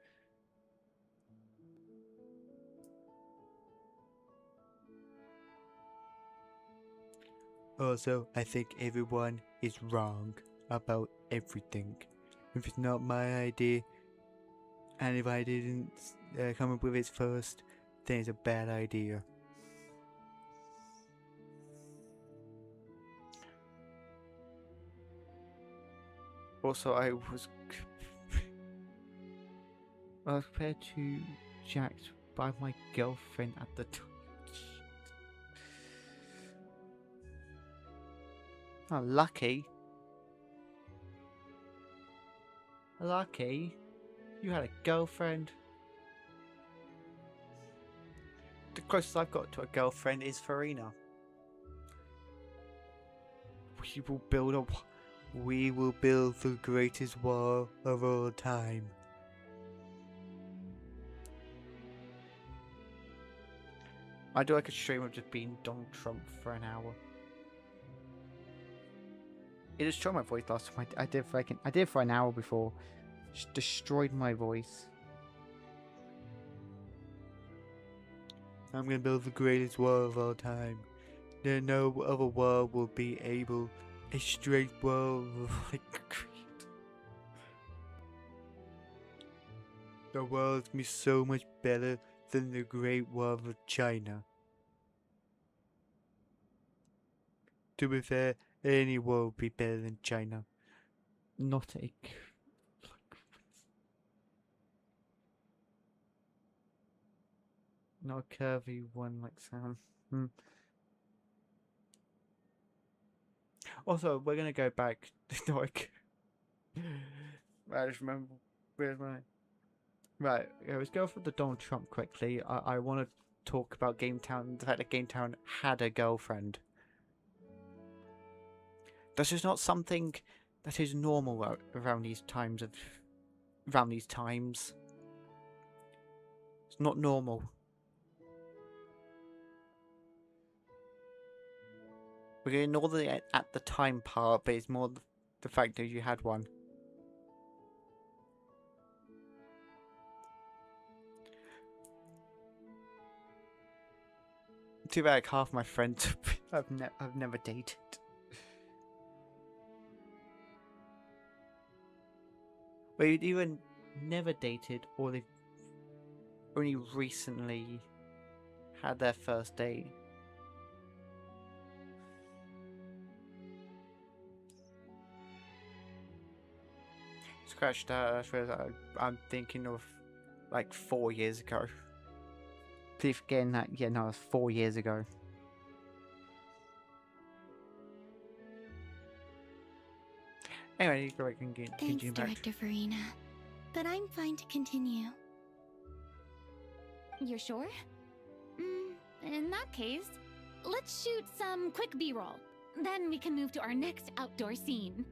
Also, I think everyone is wrong about everything. If it's not my idea, and if I didn't come up with it first, then it's a bad idea. Also, I was compared to Jax by my girlfriend at the time. Oh, lucky. Lucky? You had a girlfriend? The closest I've got to a girlfriend is Farina. We will build the greatest wall of all time. I do like a stream of just being Donald Trump for an hour. It destroyed my voice last time. I did for an hour before. Just destroyed my voice. I'm gonna build the greatest wall of all time. There no other wall will be able. A straight wall like concrete. The world's be so much better than the Great Wall of China. To be fair, any wall would be better than China. Not a... Not a curvy one like Sam. Also, we're gonna go back to like... I just remember... Where's my... Right, let's go for the Donald Trump quickly. I want to talk about GameTown, the fact that GameTown had a girlfriend. That's just not something that is normal around these times It's not normal. We're going to ignore the at the time part, but it's more the fact that you had one. Too bad half my friends I've never dated. They've either never dated or they've only recently had their first date. Scratch that. I'm thinking of like 4 years ago. Please forgetting that. Yeah, no, it was 4 years ago. Anyway, you can continue. Thanks, Director Farina. But I'm fine to continue. You're sure? In that case, let's shoot some quick B-roll. Then we can move to our next outdoor scene.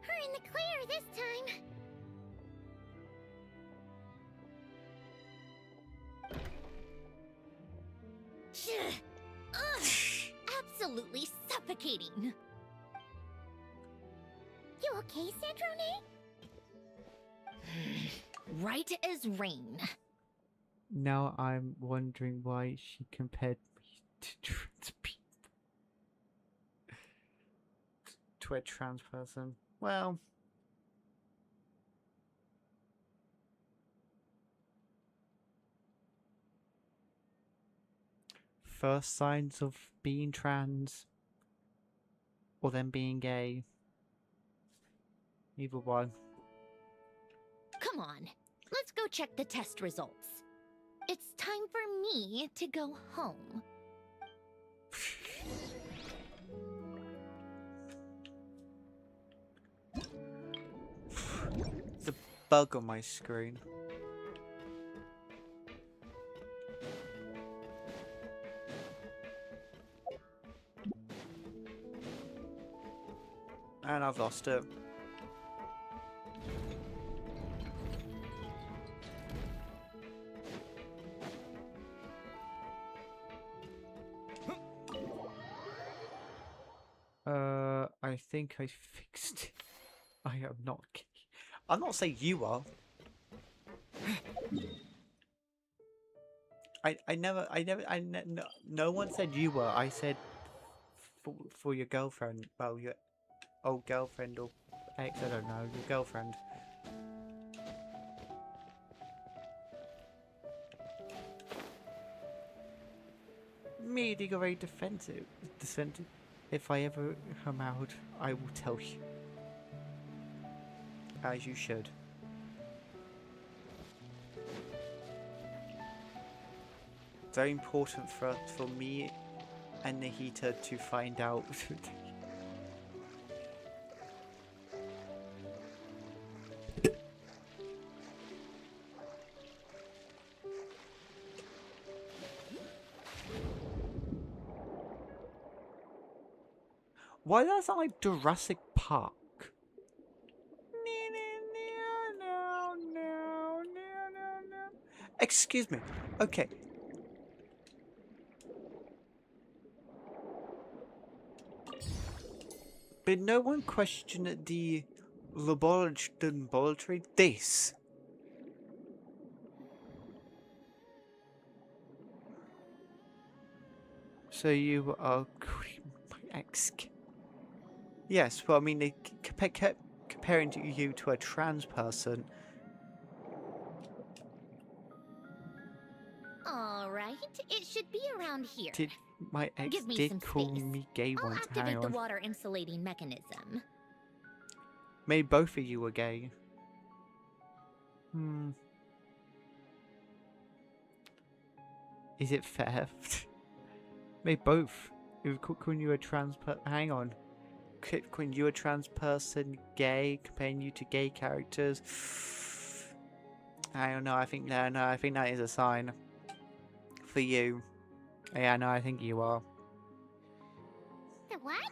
We're in the clear this time. Ugh, absolutely suffocating. You okay, Sandrone? Right as rain. Now I'm wondering why she compared me to trans people. To a trans person. Well, first signs of being trans or them being gay. Either one. Come on, let's go check the test results. It's time for me to go home. The bug on my screen. And I've lost it. I think I fixed it. I am not. I'm not saying you are. No one said you were. I said for your girlfriend. Well, your old girlfriend or ex. I don't know. Your girlfriend. Me being very defensive. If I ever come out, I will tell you. As you should. Very important for me and Nahita to find out. Why does that sound like Jurassic Park? Excuse me. Okay. But no one questioned the laboratory. This. So you are my ex. Yes, well, I mean, they kept comparing you to a trans person. All right, it should be around here. My ex did call me gay once. I'll activate the water insulating mechanism. Maybe both of you were gay. Is it fair? Maybe both. When you a trans person, hang on. When you a trans person gay, comparing you to gay characters. I don't know. I think I think that is a sign for you. Yeah, no, I think you are. The what?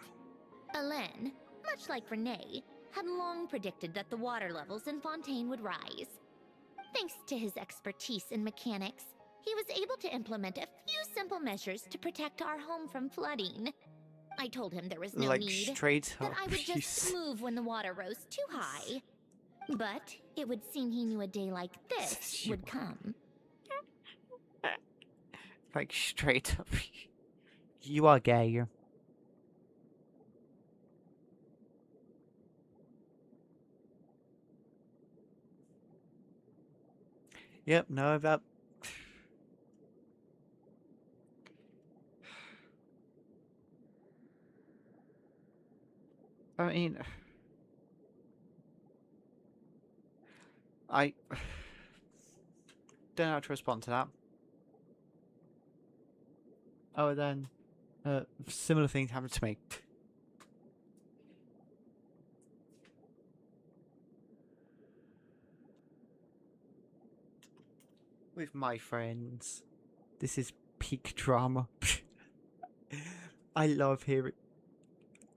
Alain, much like Renee, had long predicted that the water levels in Fontaine would rise. Thanks to his expertise in mechanics, he was able to implement a few simple measures to protect our home from flooding. I told him there was no need, that I would just move when the water rose too high. But it would seem he knew a day like this would come. Like, straight up. You are gay. Yep, no, that... I mean... I... don't know how to respond to that. Oh, then... similar things happened to me. With my friends. This is peak drama. I love hearing...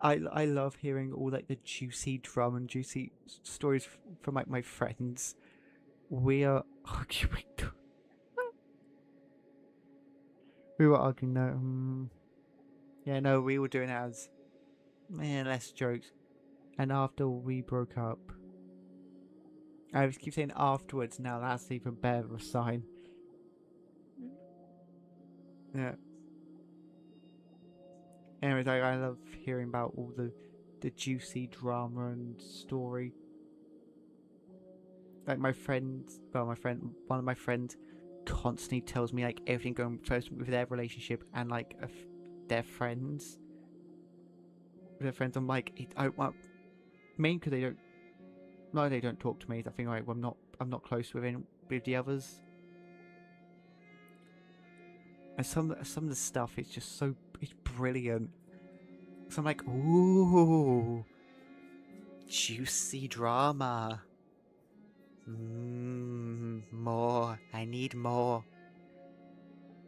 I love hearing all like the juicy drama and juicy stories from like my friends. We are arguing. We were arguing that. Yeah, no, we were doing it as less jokes. And after we broke up, I just keep saying afterwards. Now that's even better of a sign. Yeah. Anyways, I love hearing about all the juicy drama and story. Like my friend, one of my friends constantly tells me like everything going first with their relationship and like their friends. Their friends, I'm like, mainly because they don't talk to me. I think, I'm not close with the others. And some of the stuff is just it's brilliant. So I'm like, ooh, juicy drama. More. I need more.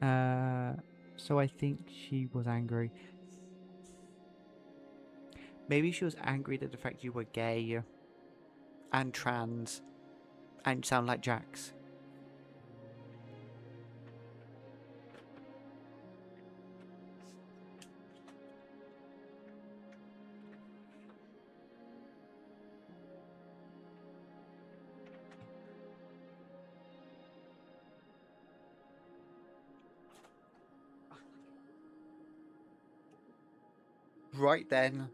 So I think she was angry. Maybe she was angry at the fact you were gay and trans and sound like Jax. Right then.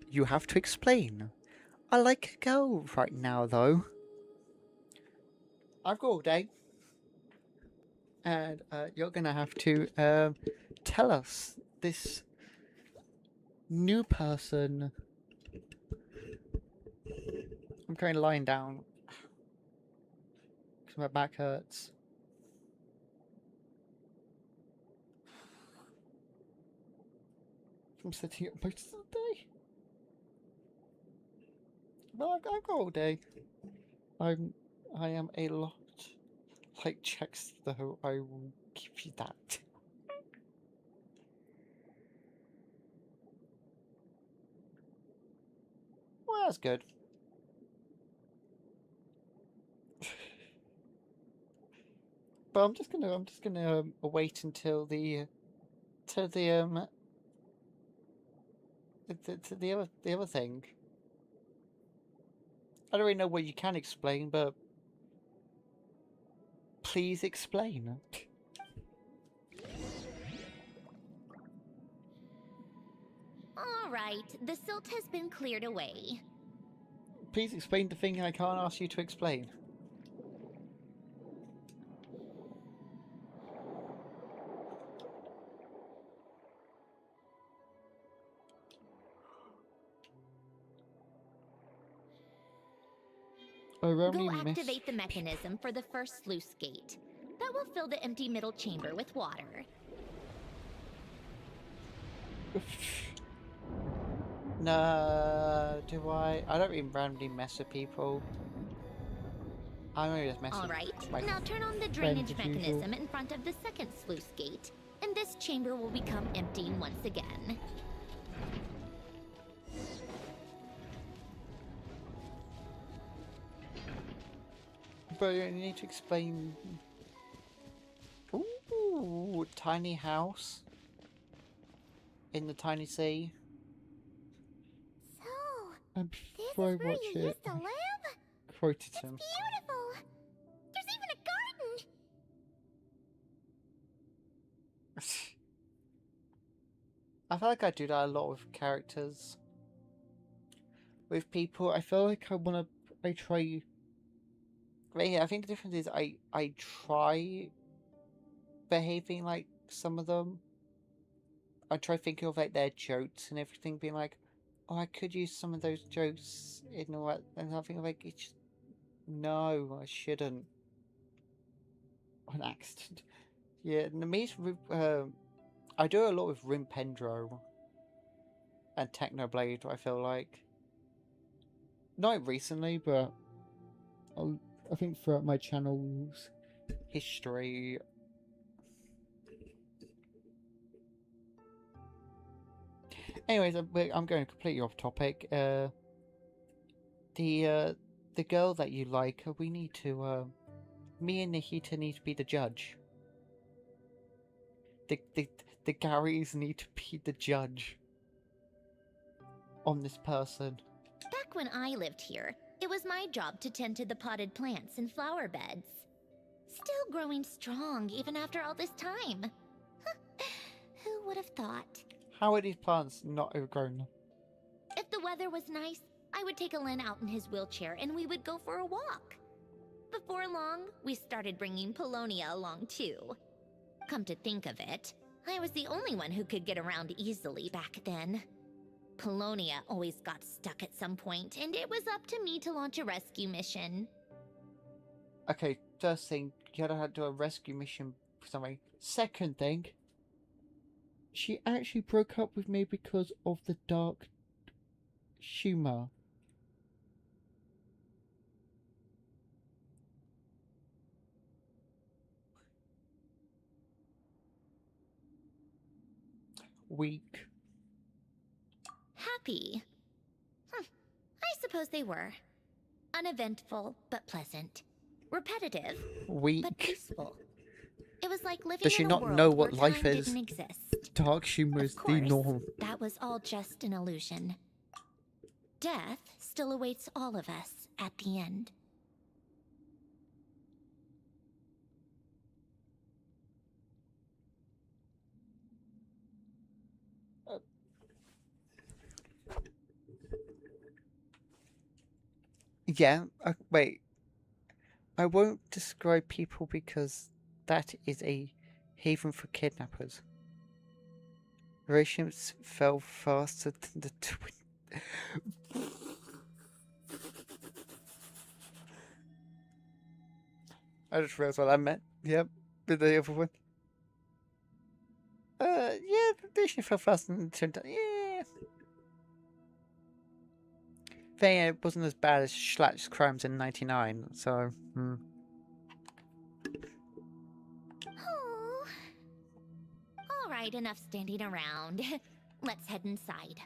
You have to explain. I like a girl right now, though. I've got all day. And you're going to have to tell us this new person. I'm currently lying down because my back hurts. I'm sitting up most of the day. No, I've got all day. I am a lot like Jax, though. I will give you that. Well, that's good. But I'm just gonna wait until the other thing. I don't really know what you can explain, but please explain. All right, the silt has been cleared away. Please explain the thing I can't ask you to explain. Go activate the mechanism for the first sluice gate. That will fill the empty middle chamber with water. No, do I? I don't really randomly mess with people. I'm only just messing. All right, now turn on the drainage mechanism in front of the second sluice gate, and this chamber will become empty once again. But you need to explain. Ooh, tiny house in the tiny sea. So, this is where you used to live? Quoted him. It's beautiful. There's even a garden. I feel like I do that a lot with characters. With people, I feel like I try. I think the difference is I try behaving like some of them. I try thinking of like their jokes and everything, being like, oh, I could use some of those jokes in all that, and I think like, it's just, no, I shouldn't. On accident. Yeah, and me, I do a lot with Rimpendro and Technoblade, I feel like. Not recently, but I think throughout my channel's history. Anyways, I'm going completely off topic. The girl that you like, we need to, me and Nikita need to be the judge. The Garys need to be the judge on this person. Back when I lived here, it was my job to tend to the potted plants and flower beds. Still growing strong even after all this time. Who would have thought? How are these plants not overgrown? If the weather was nice, I would take Alen out in his wheelchair and we would go for a walk. Before long, we started bringing Polonia along too. Come to think of it, I was the only one who could get around easily back then. Polonia always got stuck at some point, and it was up to me to launch a rescue mission. Okay, first thing, you had to do a rescue mission for something. Second thing, she actually broke up with me because of the dark humor. Weak. Happy. I suppose they were. Uneventful, but pleasant. Repetitive, Weak. but peaceful. It was like living Does she in a not world know where what life time is? didn't exist. Dark humor is the norm. That was all just an illusion. Death still awaits all of us at the end. Yeah, wait. I won't describe people because that is a haven for kidnappers. Relationships fell faster than the twin. I just realized what I meant. Yep, with the other one. Yeah, the relationship fell faster than the twin. Yeah. Thing it wasn't as bad as Schlatt's crimes in '99, so. Oh. All right, enough standing around. Let's head inside.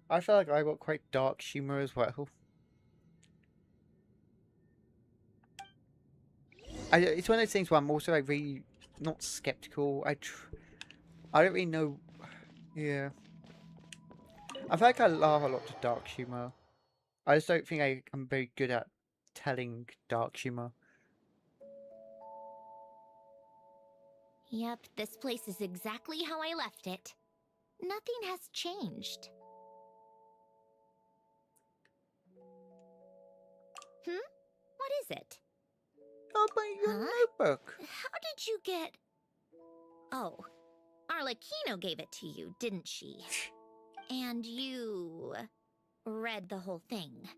I feel like I got quite dark humor as well. It's one of those things where I'm also like really not skeptical. I don't really know. Yeah. I feel like I laugh a lot to dark humor. I just don't think I'm very good at telling dark humor. Yep, this place is exactly how I left it. Nothing has changed. What is it? Oh, your notebook. How did you get... Oh, Arlecchino gave it to you, didn't she? And you... read the whole thing.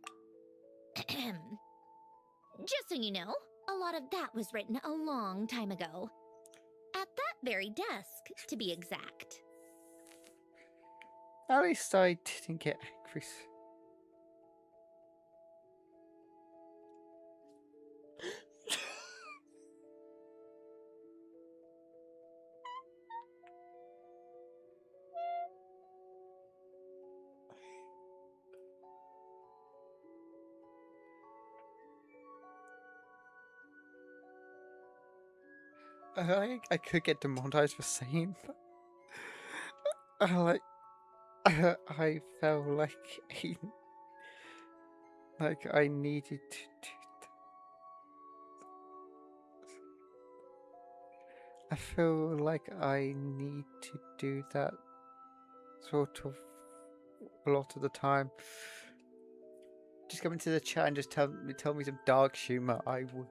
Just so you know, a lot of that was written a long time ago. At that very desk, to be exact. At least I didn't get angry. I could get demonetized for saying that. I felt like I needed to do that. I feel like I need to do that sort of a lot of the time. Just come into the chat and just tell me some dark humor. I would,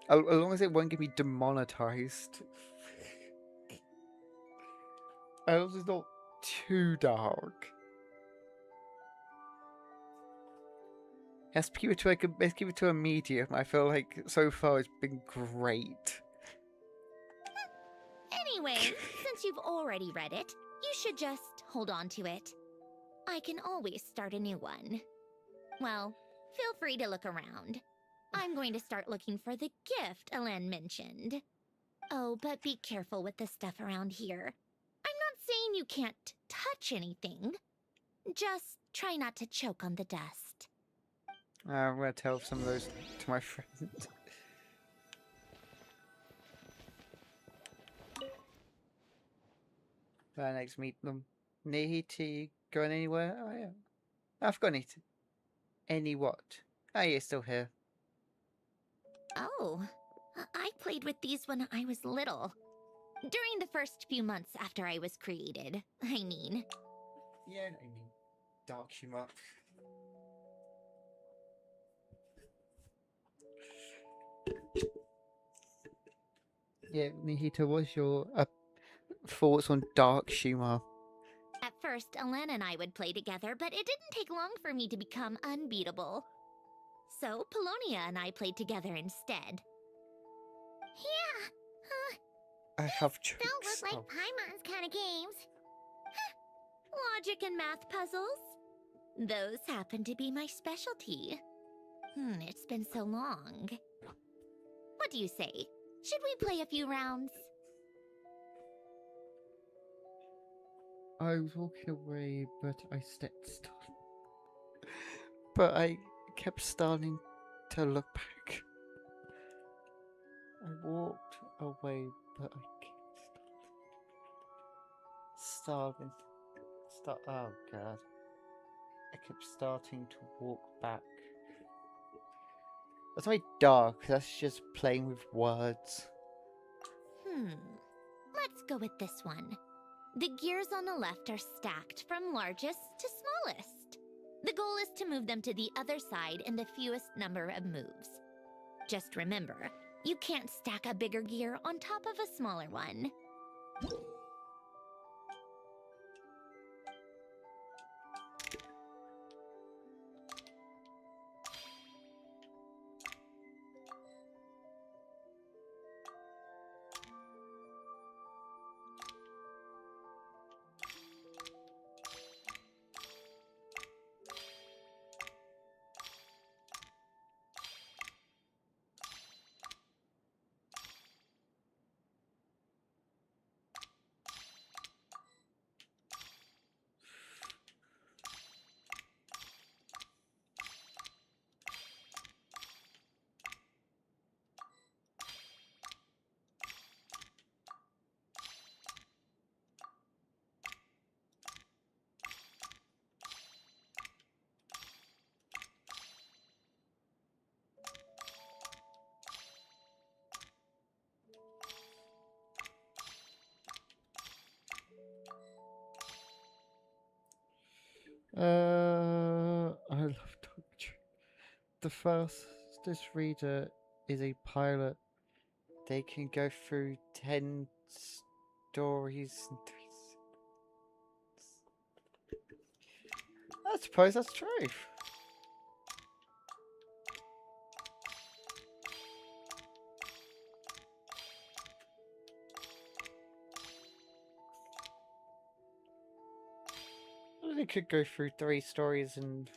as long as it won't get me demonetized. As long as it's not too dark. Let's keep it to a medium. I feel like so far it's been great. Anyway, since you've already read it, you should just hold on to it. I can always start a new one. Well, feel free to look around. I'm going to start looking for the gift Elen mentioned. Oh, but be careful with the stuff around here. I'm not saying you can't touch anything. Just try not to choke on the dust. I'm going to tell some of those to my friends. Next meet them. Nihiti going anywhere? Oh yeah. I've got it. Any what? Oh, you're still here. Oh, I played with these when I was little. During the first few months after I was created, I mean. Yeah, I mean, dark humor. Yeah, Nihito, what's your thoughts on dark humor? At first, Alana and I would play together, but it didn't take long for me to become unbeatable. So, Polonia and I played together instead. Yeah! I have jokes. Don't look like Paimon's kind of games. Logic and math puzzles? Those happen to be my specialty. It's been so long. What do you say? Should we play a few rounds? I was walking away, but I stepped still. But I kept starting to look back. I walked away, but I kept starting. Oh god. I kept starting to walk back. That's very dark. That's just playing with words. Let's go with this one. The gears on the left are stacked from largest to smallest. The goal is to move them to the other side in the fewest number of moves. Just remember, you can't stack a bigger gear on top of a smaller one. I love Doctor. The fastest reader is a pilot. They can go through 10 stories in 3 seconds. I suppose that's true. They could go through 3 stories and...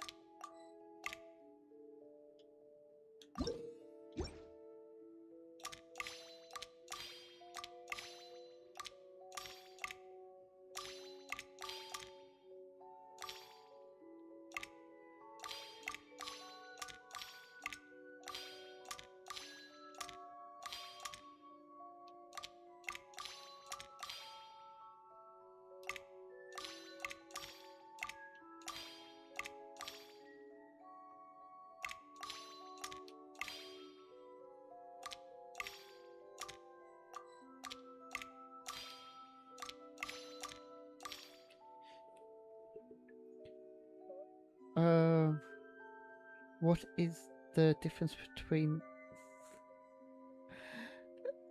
What is the difference between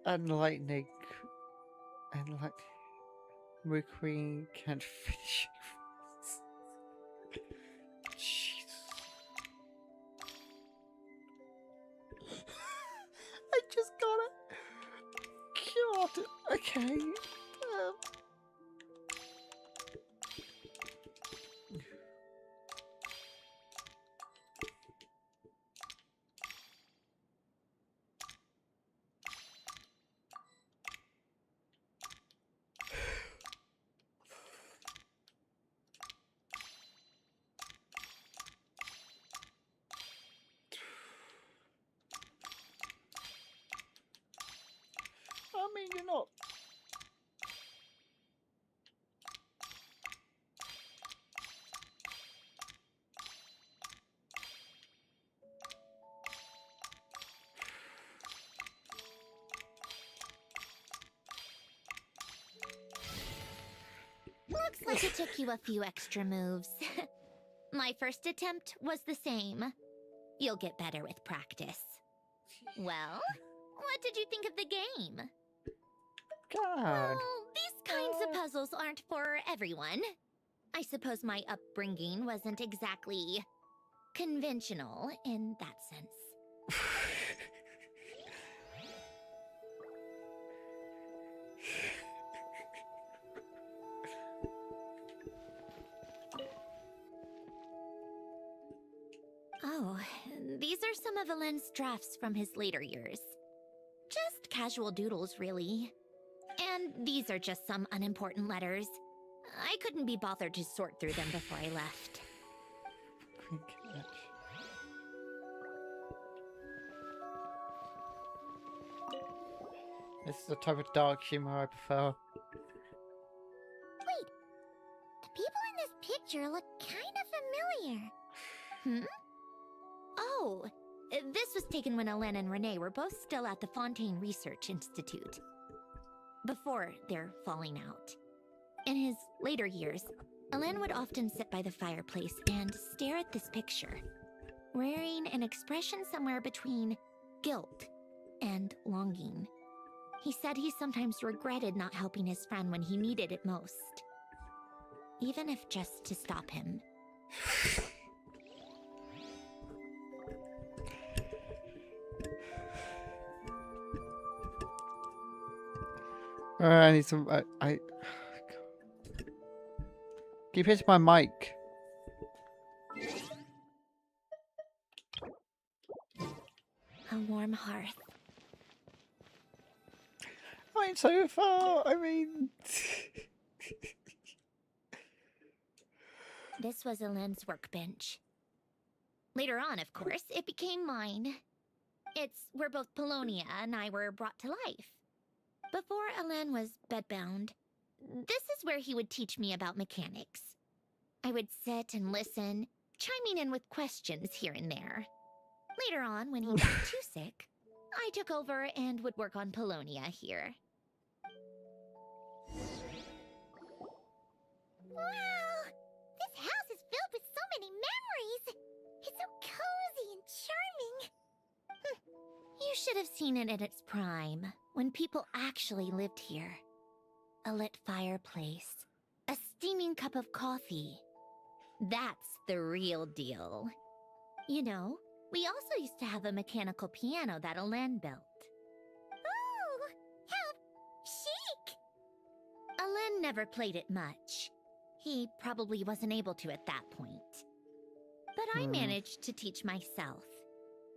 enlightening and like Mercury can't finish? Jesus. I just got it. God. Okay. I mean, you're not. Looks like it took you a few extra moves. My first attempt was the same. You'll get better with practice. Well, what did you think of the game? God. Well, these kinds of puzzles aren't for everyone. I suppose my upbringing wasn't exactly conventional in that sense. Oh, these are some of Alen's drafts from his later years. Just casual doodles, really. And these are just some unimportant letters. I couldn't be bothered to sort through them before I left. This is the type of dark humor I prefer. Wait, the people in this picture look kind of familiar. Oh, this was taken when Alen and Renee were both still at the Fontaine Research Institute. Before their falling out. In his later years, Alen would often sit by the fireplace and stare at this picture, wearing an expression somewhere between guilt and longing. He said he sometimes regretted not helping his friend when he needed it most, even if just to stop him. I need some. Keep hitting my mic. A warm hearth. I mean, so far, I mean... This was Alen's workbench. Later on, of course, it became mine. It's where both Polonia and I were brought to life. Before Alen was bedbound, this is where he would teach me about mechanics. I would sit and listen, chiming in with questions here and there. Later on, when he got too sick, I took over and would work on Polonia here. Wow! This house is filled with so many memories! It's so cozy and charming! You should have seen it in its prime, when people actually lived here. A lit fireplace, a steaming cup of coffee. That's the real deal. You know, we also used to have a mechanical piano that Alen built. Oh, how chic! Alen never played it much. He probably wasn't able to at that point. But I managed to teach myself.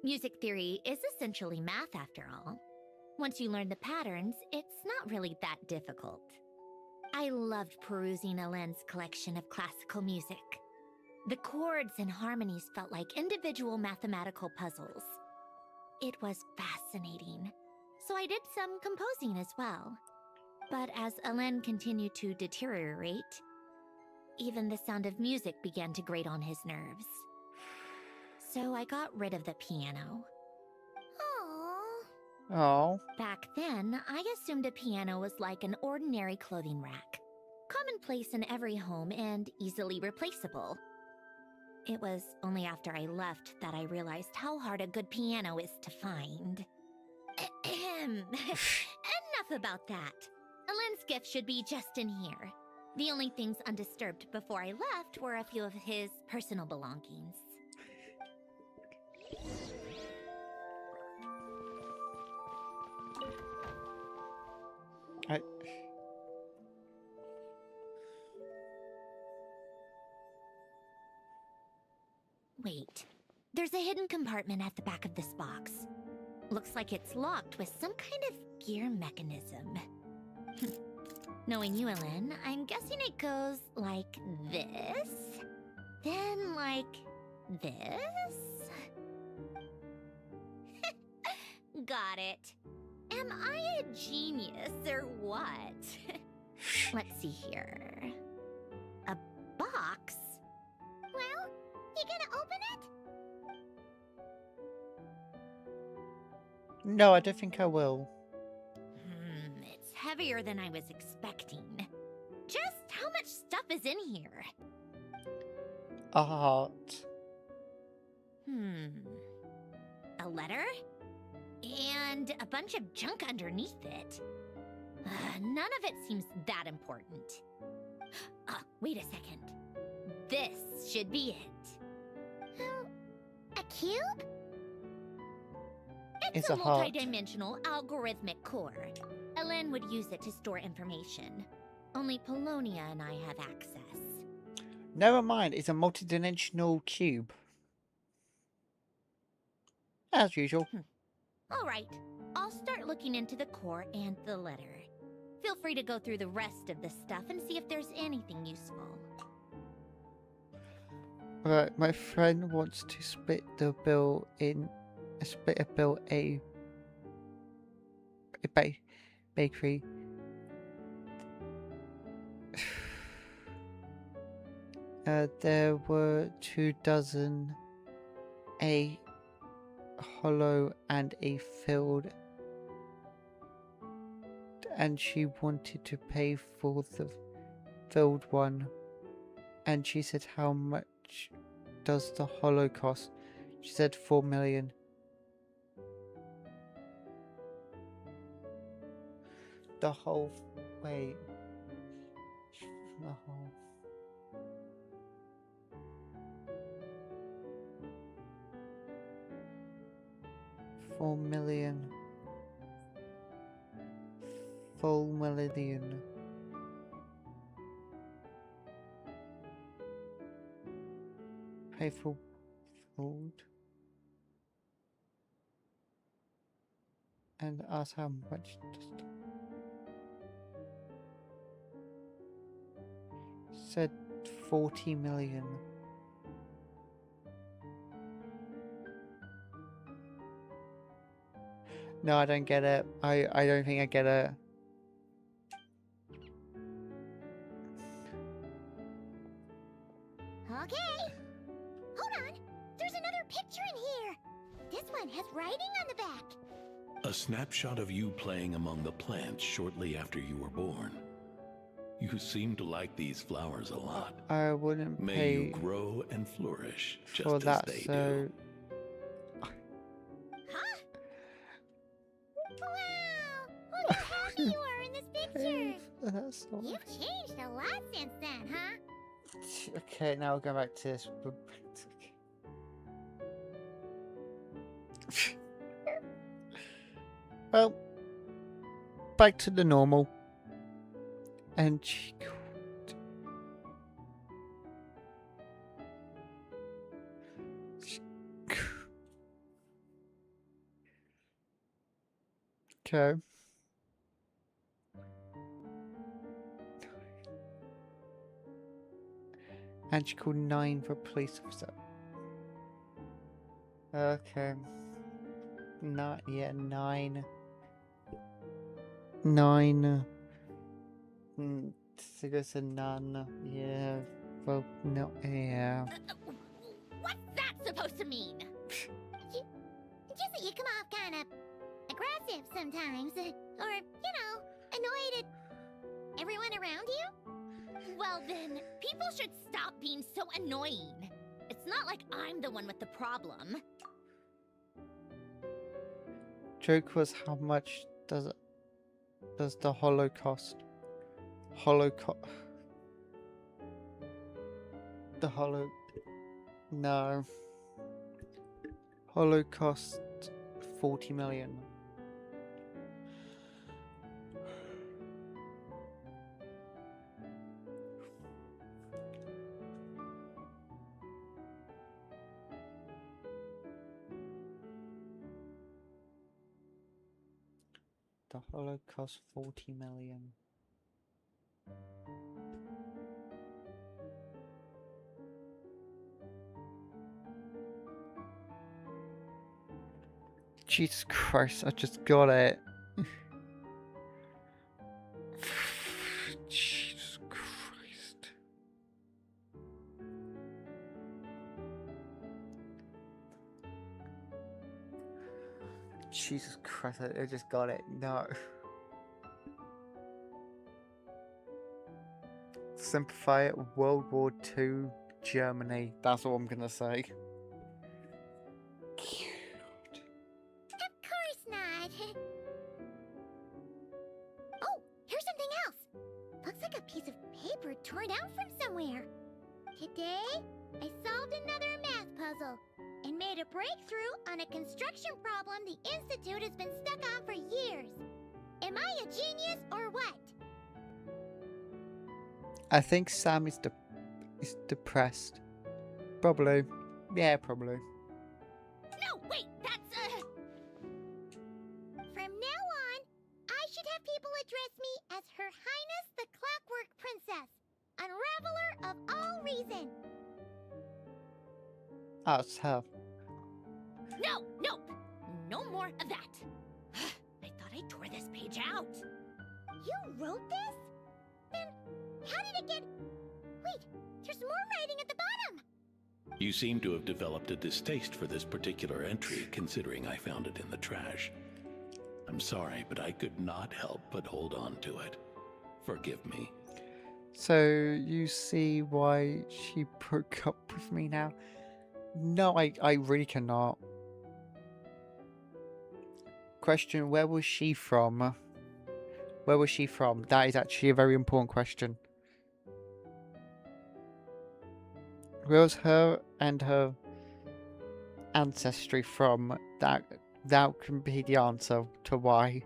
Music theory is essentially math after all. Once you learn the patterns, it's not really that difficult. I loved perusing Alen's collection of classical music. The chords and harmonies felt like individual mathematical puzzles. It was fascinating, so I did some composing as well. But as Alen continued to deteriorate, even the sound of music began to grate on his nerves. So I got rid of the piano. Aww. Oh. Back then, I assumed a piano was like an ordinary clothing rack. Commonplace in every home and easily replaceable. It was only after I left that I realized how hard a good piano is to find. Enough about that. Alen's gift should be just in here. The only things undisturbed before I left were a few of his personal belongings. Wait, there's a hidden compartment at the back of this box. Looks like it's locked with some kind of gear mechanism. Knowing you, Alen, I'm guessing it goes like this, then like this. Got it. Am I a genius or what? Let's see here. A box? Well, you gonna open it? No, I don't think I will. It's heavier than I was expecting. Just how much stuff is in here? A heart. A letter? And a bunch of junk underneath it. None of it seems that important. Wait a second. This should be it. A cube? It's a multi-dimensional algorithmic core. Ellen would use it to store information. Only Polonia and I have access. Never mind, it's a multi-dimensional cube. As usual. Alright, I'll start looking into the core and the letter. Feel free to go through the rest of the stuff and see if there's anything useful. Right, my friend wants to split a bill a bakery. There were 24, a hollow and a filled, and she wanted to pay for the filled one, and she said, how much does the hollow cost? She said 4 million. The whole wait. The whole 4 million. Full million. Pay for food. And ask how much. Said 40 million. No, I don't get it. I don't think I get it. Okay. Hold on. There's another picture in here. This one has writing on the back. A snapshot of you playing among the plants shortly after you were born. You seem to like these flowers a lot. I wouldn't May pay you grow and flourish just for as that, they so... do. Huh? Wow! Look how happy you are in this picture. That's not... You've changed a lot since then, huh? Okay, now we'll go back to this. Well, back to the normal. And she okay. And she called 9 for a police officer. Okay. Not yet. 9. 9. So goes to none. Yeah. Well, no. Yeah. What's that supposed to mean? Just that you come off kind of aggressive sometimes, or annoyed at everyone around you. Well then, people should stop being so annoying. It's not like I'm the one with the problem. Joke was how much does the hollow cost? The hollow... No. Hollow cost 40 million. The hollow cost 40 million. Jesus Christ, I just got it. Jesus Christ. Jesus Christ, I just got it. No. Simplify it. World War II, Germany. That's all I'm gonna say. Of course not. Oh, torn out from somewhere. Today, I solved another math puzzle and made a breakthrough on a construction problem the Institute has been stuck on for years. Am I a genius or what? I think Sam is depressed. Probably. Yeah, probably. No, wait, that's From now on, I should have people address me as Her Highness the Clockwork Princess, unraveler of all reason. Oh, it's her. No, no more of that. I thought I tore this page out. You wrote this? Then how did it get... Wait, there's more writing at the bottom. You seem to have developed a distaste for this particular entry, considering I found it in the trash. I'm sorry, but I could not help but hold on to it. Forgive me. So, you see why she broke up with me now? No, I really cannot. Question, where was she from? Where was she from? That is actually a very important question. Where was her and her ancestry from? That can be the answer to why.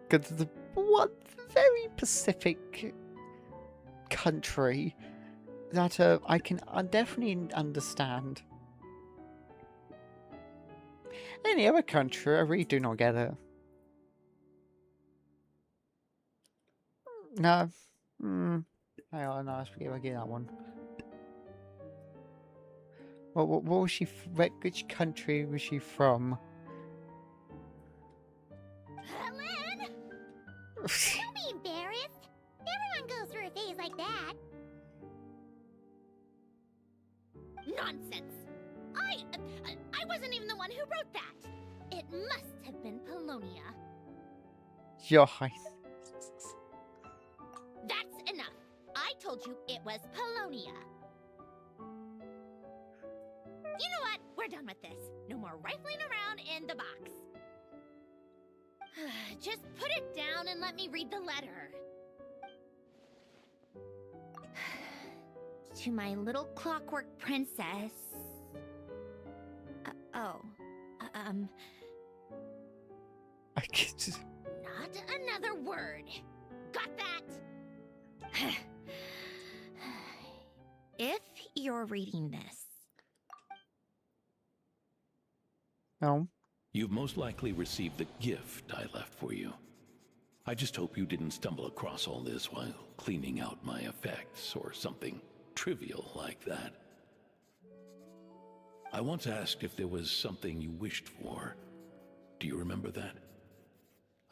Because the one very specific country that I can definitely understand. Any other country, I really do not get it. No. Hang on, no, I'll get that one. What was she? Which country was she from? Lynn! Don't be embarrassed. Everyone goes through a phase like that. Nonsense. I wasn't even the one who wrote that. It must have been Polonia. Your Highness. That's enough. I told you it was Polonia. You know what? We're done with this. No more rifling around in the box. Just put it down and let me read the letter. To my little clockwork princess. I just... Not another word. Got that? If you're reading this. No. You've most likely received the gift I left for you. I just hope you didn't stumble across all this while cleaning out my effects or something trivial like that. I once asked if there was something you wished for. Do you remember that?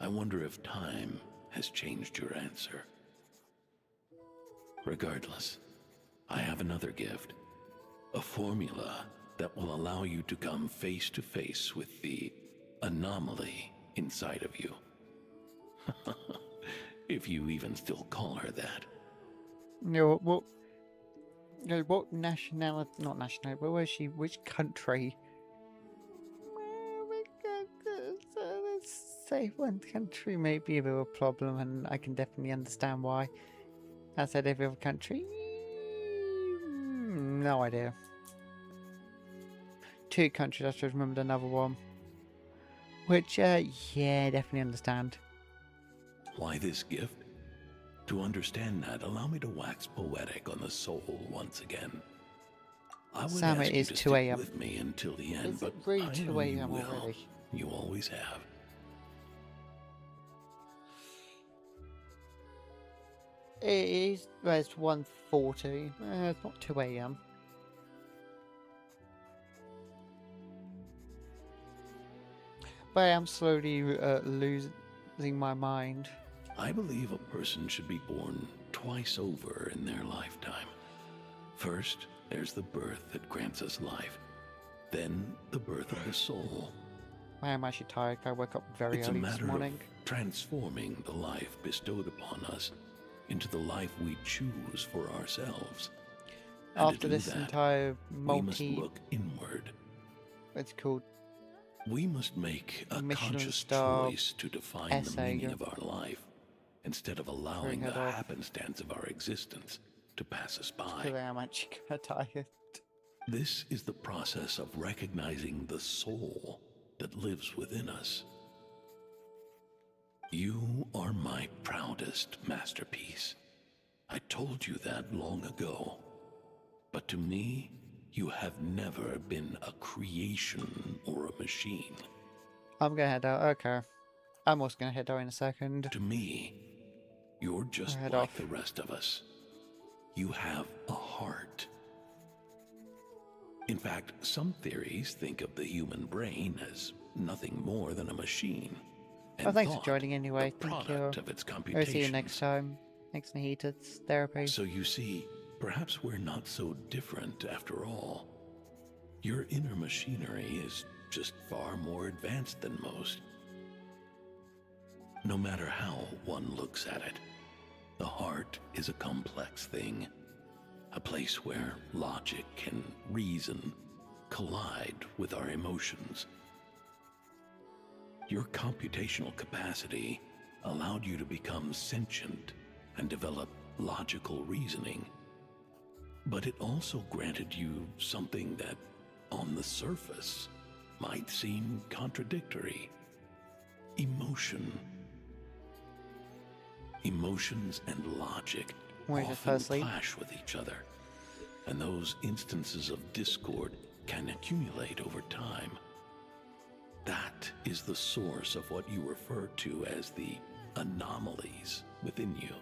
I wonder if time has changed your answer. Regardless, I have another gift. A formula that will allow you to come face to face with the anomaly inside of you. If you even still call her that. No, what nationality, not nationality, where was she, which country? Let's say one country may be a bit of a problem, and I can definitely understand why. Outside every other country? No idea. Two countries, I just remembered another one. Which, yeah, definitely understand. Why this gift? To understand that, allow me to wax poetic on the soul once again. I would Sam, ask it you is to 2 stick a.m. with me until the end, Is but it really I 2 know you a.m. will. already? You always have. It is, well, it's 1:40. It's not 2 a.m. But I am slowly losing my mind. I believe a person should be born twice over in their lifetime. First, there's the birth that grants us life. Then, the birth of the soul. I am actually tired. I woke up very It's a early this matter morning. of transforming the life bestowed upon us into the life we choose for ourselves. And After to do this that, entire we must look inward. it's called We must make a Michelin conscious star choice to define the essay. meaning of our life instead of allowing the happenstance of our existence to pass us by. I'm actually kind of tired. This is the process of recognizing the soul that lives within us. You are my proudest masterpiece. I told you that long ago. But to me, you have never been a creation or a machine. I'm gonna head out. Okay. I'm also gonna head out in a second. To me, you're just like the rest of us. You have a heart. In fact, some theories think of the human brain as nothing more than a machine. Well, thanks for joining anyway. Thank you. Of its I'll see you next time. Next Naheated Therapy. So you see, perhaps we're not so different after all. Your inner machinery is just far more advanced than most. No matter how one looks at it, the heart is a complex thing. A place where logic and reason collide with our emotions. Your computational capacity allowed you to become sentient and develop logical reasoning. But it also granted you something that, on the surface, might seem contradictory. Emotion. Emotions and logic often clash with each other, and those instances of discord can accumulate over time. That is the source of what you refer to as the anomalies within you.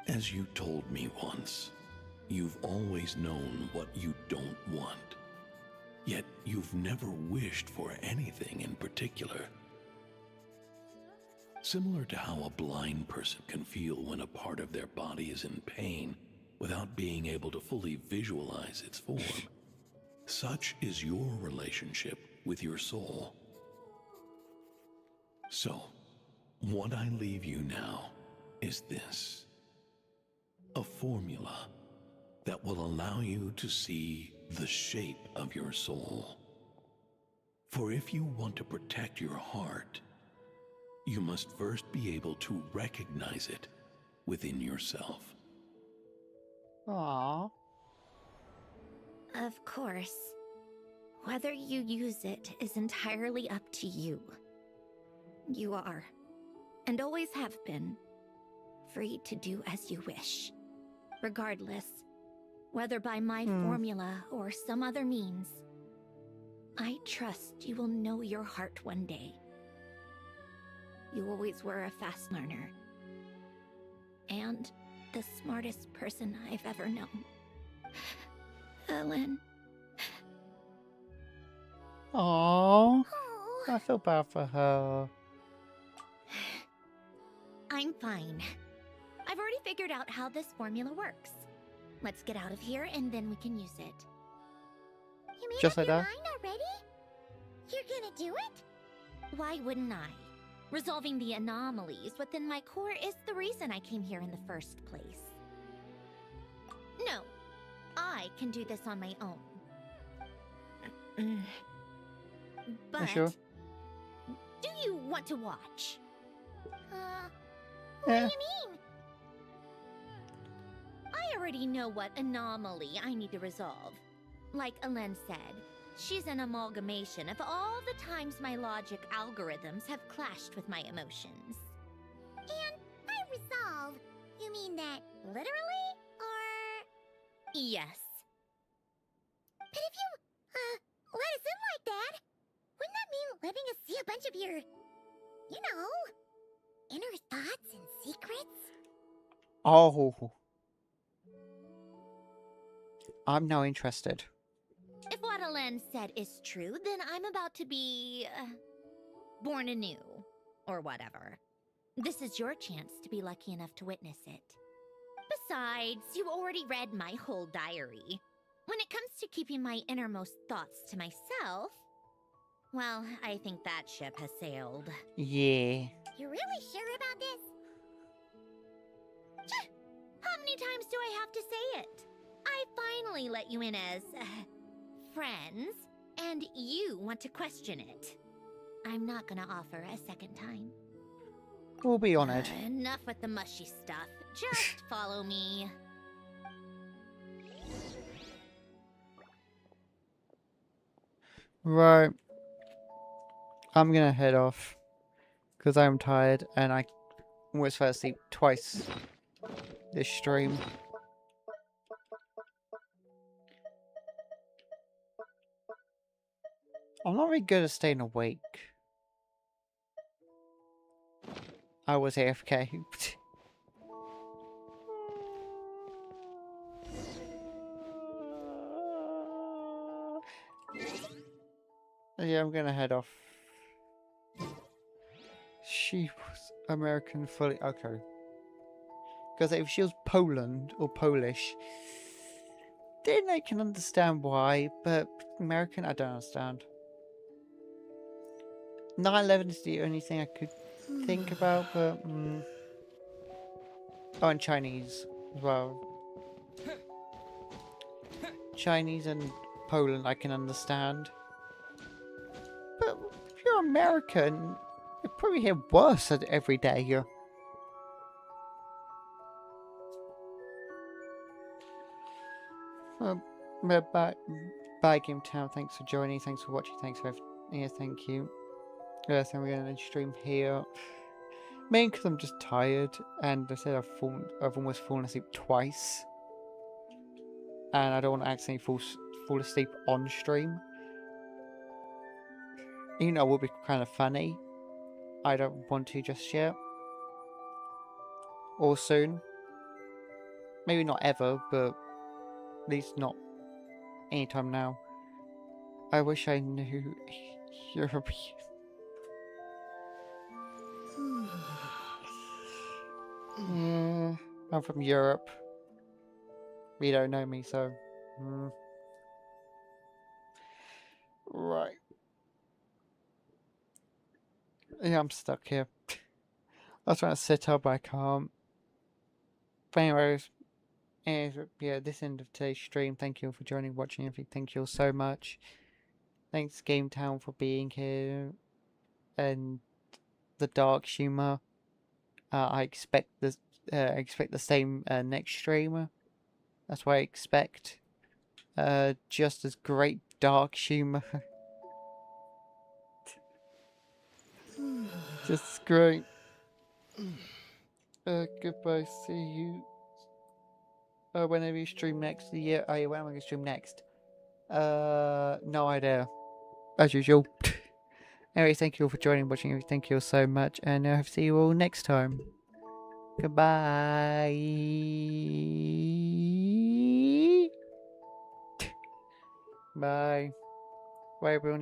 As you told me once, you've always known what you don't want, yet you've never wished for anything in particular. Similar to how a blind person can feel when a part of their body is in pain without being able to fully visualize its form, such is your relationship with your soul. So, what I leave you now is this: a formula that will allow you to see the shape of your soul. For if you want to protect your heart, you must first be able to recognize it within yourself. Aww. Of course. Whether you use it is entirely up to you. You are, and always have been, free to do as you wish. Regardless, whether by my formula or some other means, I trust you will know your heart one day. You always were a fast learner. And the smartest person I've ever known. Ellen. Aww. I feel bad for her. I'm fine. I've already figured out how this formula works. Let's get out of here and then we can use it. You made Just up like your that? mind already? You're gonna do it? Why wouldn't I? Resolving the anomalies within my core is the reason I came here in the first place. No, I can do this on my own. But sure? Do you want to watch? What Yeah. do you mean? I already know what anomaly I need to resolve. Like Ellen said, she's an amalgamation of all the times my logic algorithms have clashed with my emotions. And by resolve, you mean that literally, or...? Yes. But if you, let us in like that, wouldn't that mean letting us see a bunch of your, you know, inner thoughts and secrets? Oh. I'm now interested. If what Ellen said is true, then I'm about to be... born anew. Or whatever. This is your chance to be lucky enough to witness it. Besides, you already read my whole diary. When it comes to keeping my innermost thoughts to myself... well, I think that ship has sailed. Yeah. You really sure about this? How many times do I have to say it? I finally let you in as... friends, and you want to question it. I'm not gonna offer a second time. We'll be honoured. Enough with the mushy stuff. Just follow me. Right. I'm gonna head off. Because I'm tired and I almost fell asleep twice this stream. I'm not really good at staying awake. I was AFK. Yeah, I'm gonna head off. She was American fully. Okay. Because if she was Poland or Polish, then I can understand why, but American, I don't understand. 9/11 is the only thing I could think about, but. Oh, and Chinese as well. Chinese and Poland I can understand. But if you're American, you probably hear worse every day. Bye, Game Town. Thanks for joining. Thanks for watching. Thanks for everything. Yeah, thank you. So we're going to stream here. Mainly because I'm just tired, and I said I've almost fallen asleep twice, and I don't want to accidentally fall asleep on stream. Even though it will be kind of funny, I don't want to just yet. Or soon. Maybe not ever, but at least not anytime now. I wish I knew European. Yeah, I'm from Europe. You don't know me, so. Right. Yeah, I'm stuck here. I was trying to sit up, but I can't. But anyways, yeah, this end of today's stream. Thank you all for joining, watching everything. Thank you all so much. Thanks, Game Town, for being here. And the dark humor. I expect the same next streamer. That's what I expect. Just as great dark humor. Just great. Goodbye. See you. Whenever you stream next. Yeah. Oh, yeah. When am I going to stream next? No idea. As usual. Anyway, thank you all for joining, watching. Thank you all so much, and I hope to see you all next time. Goodbye. Bye. Bye, everyone.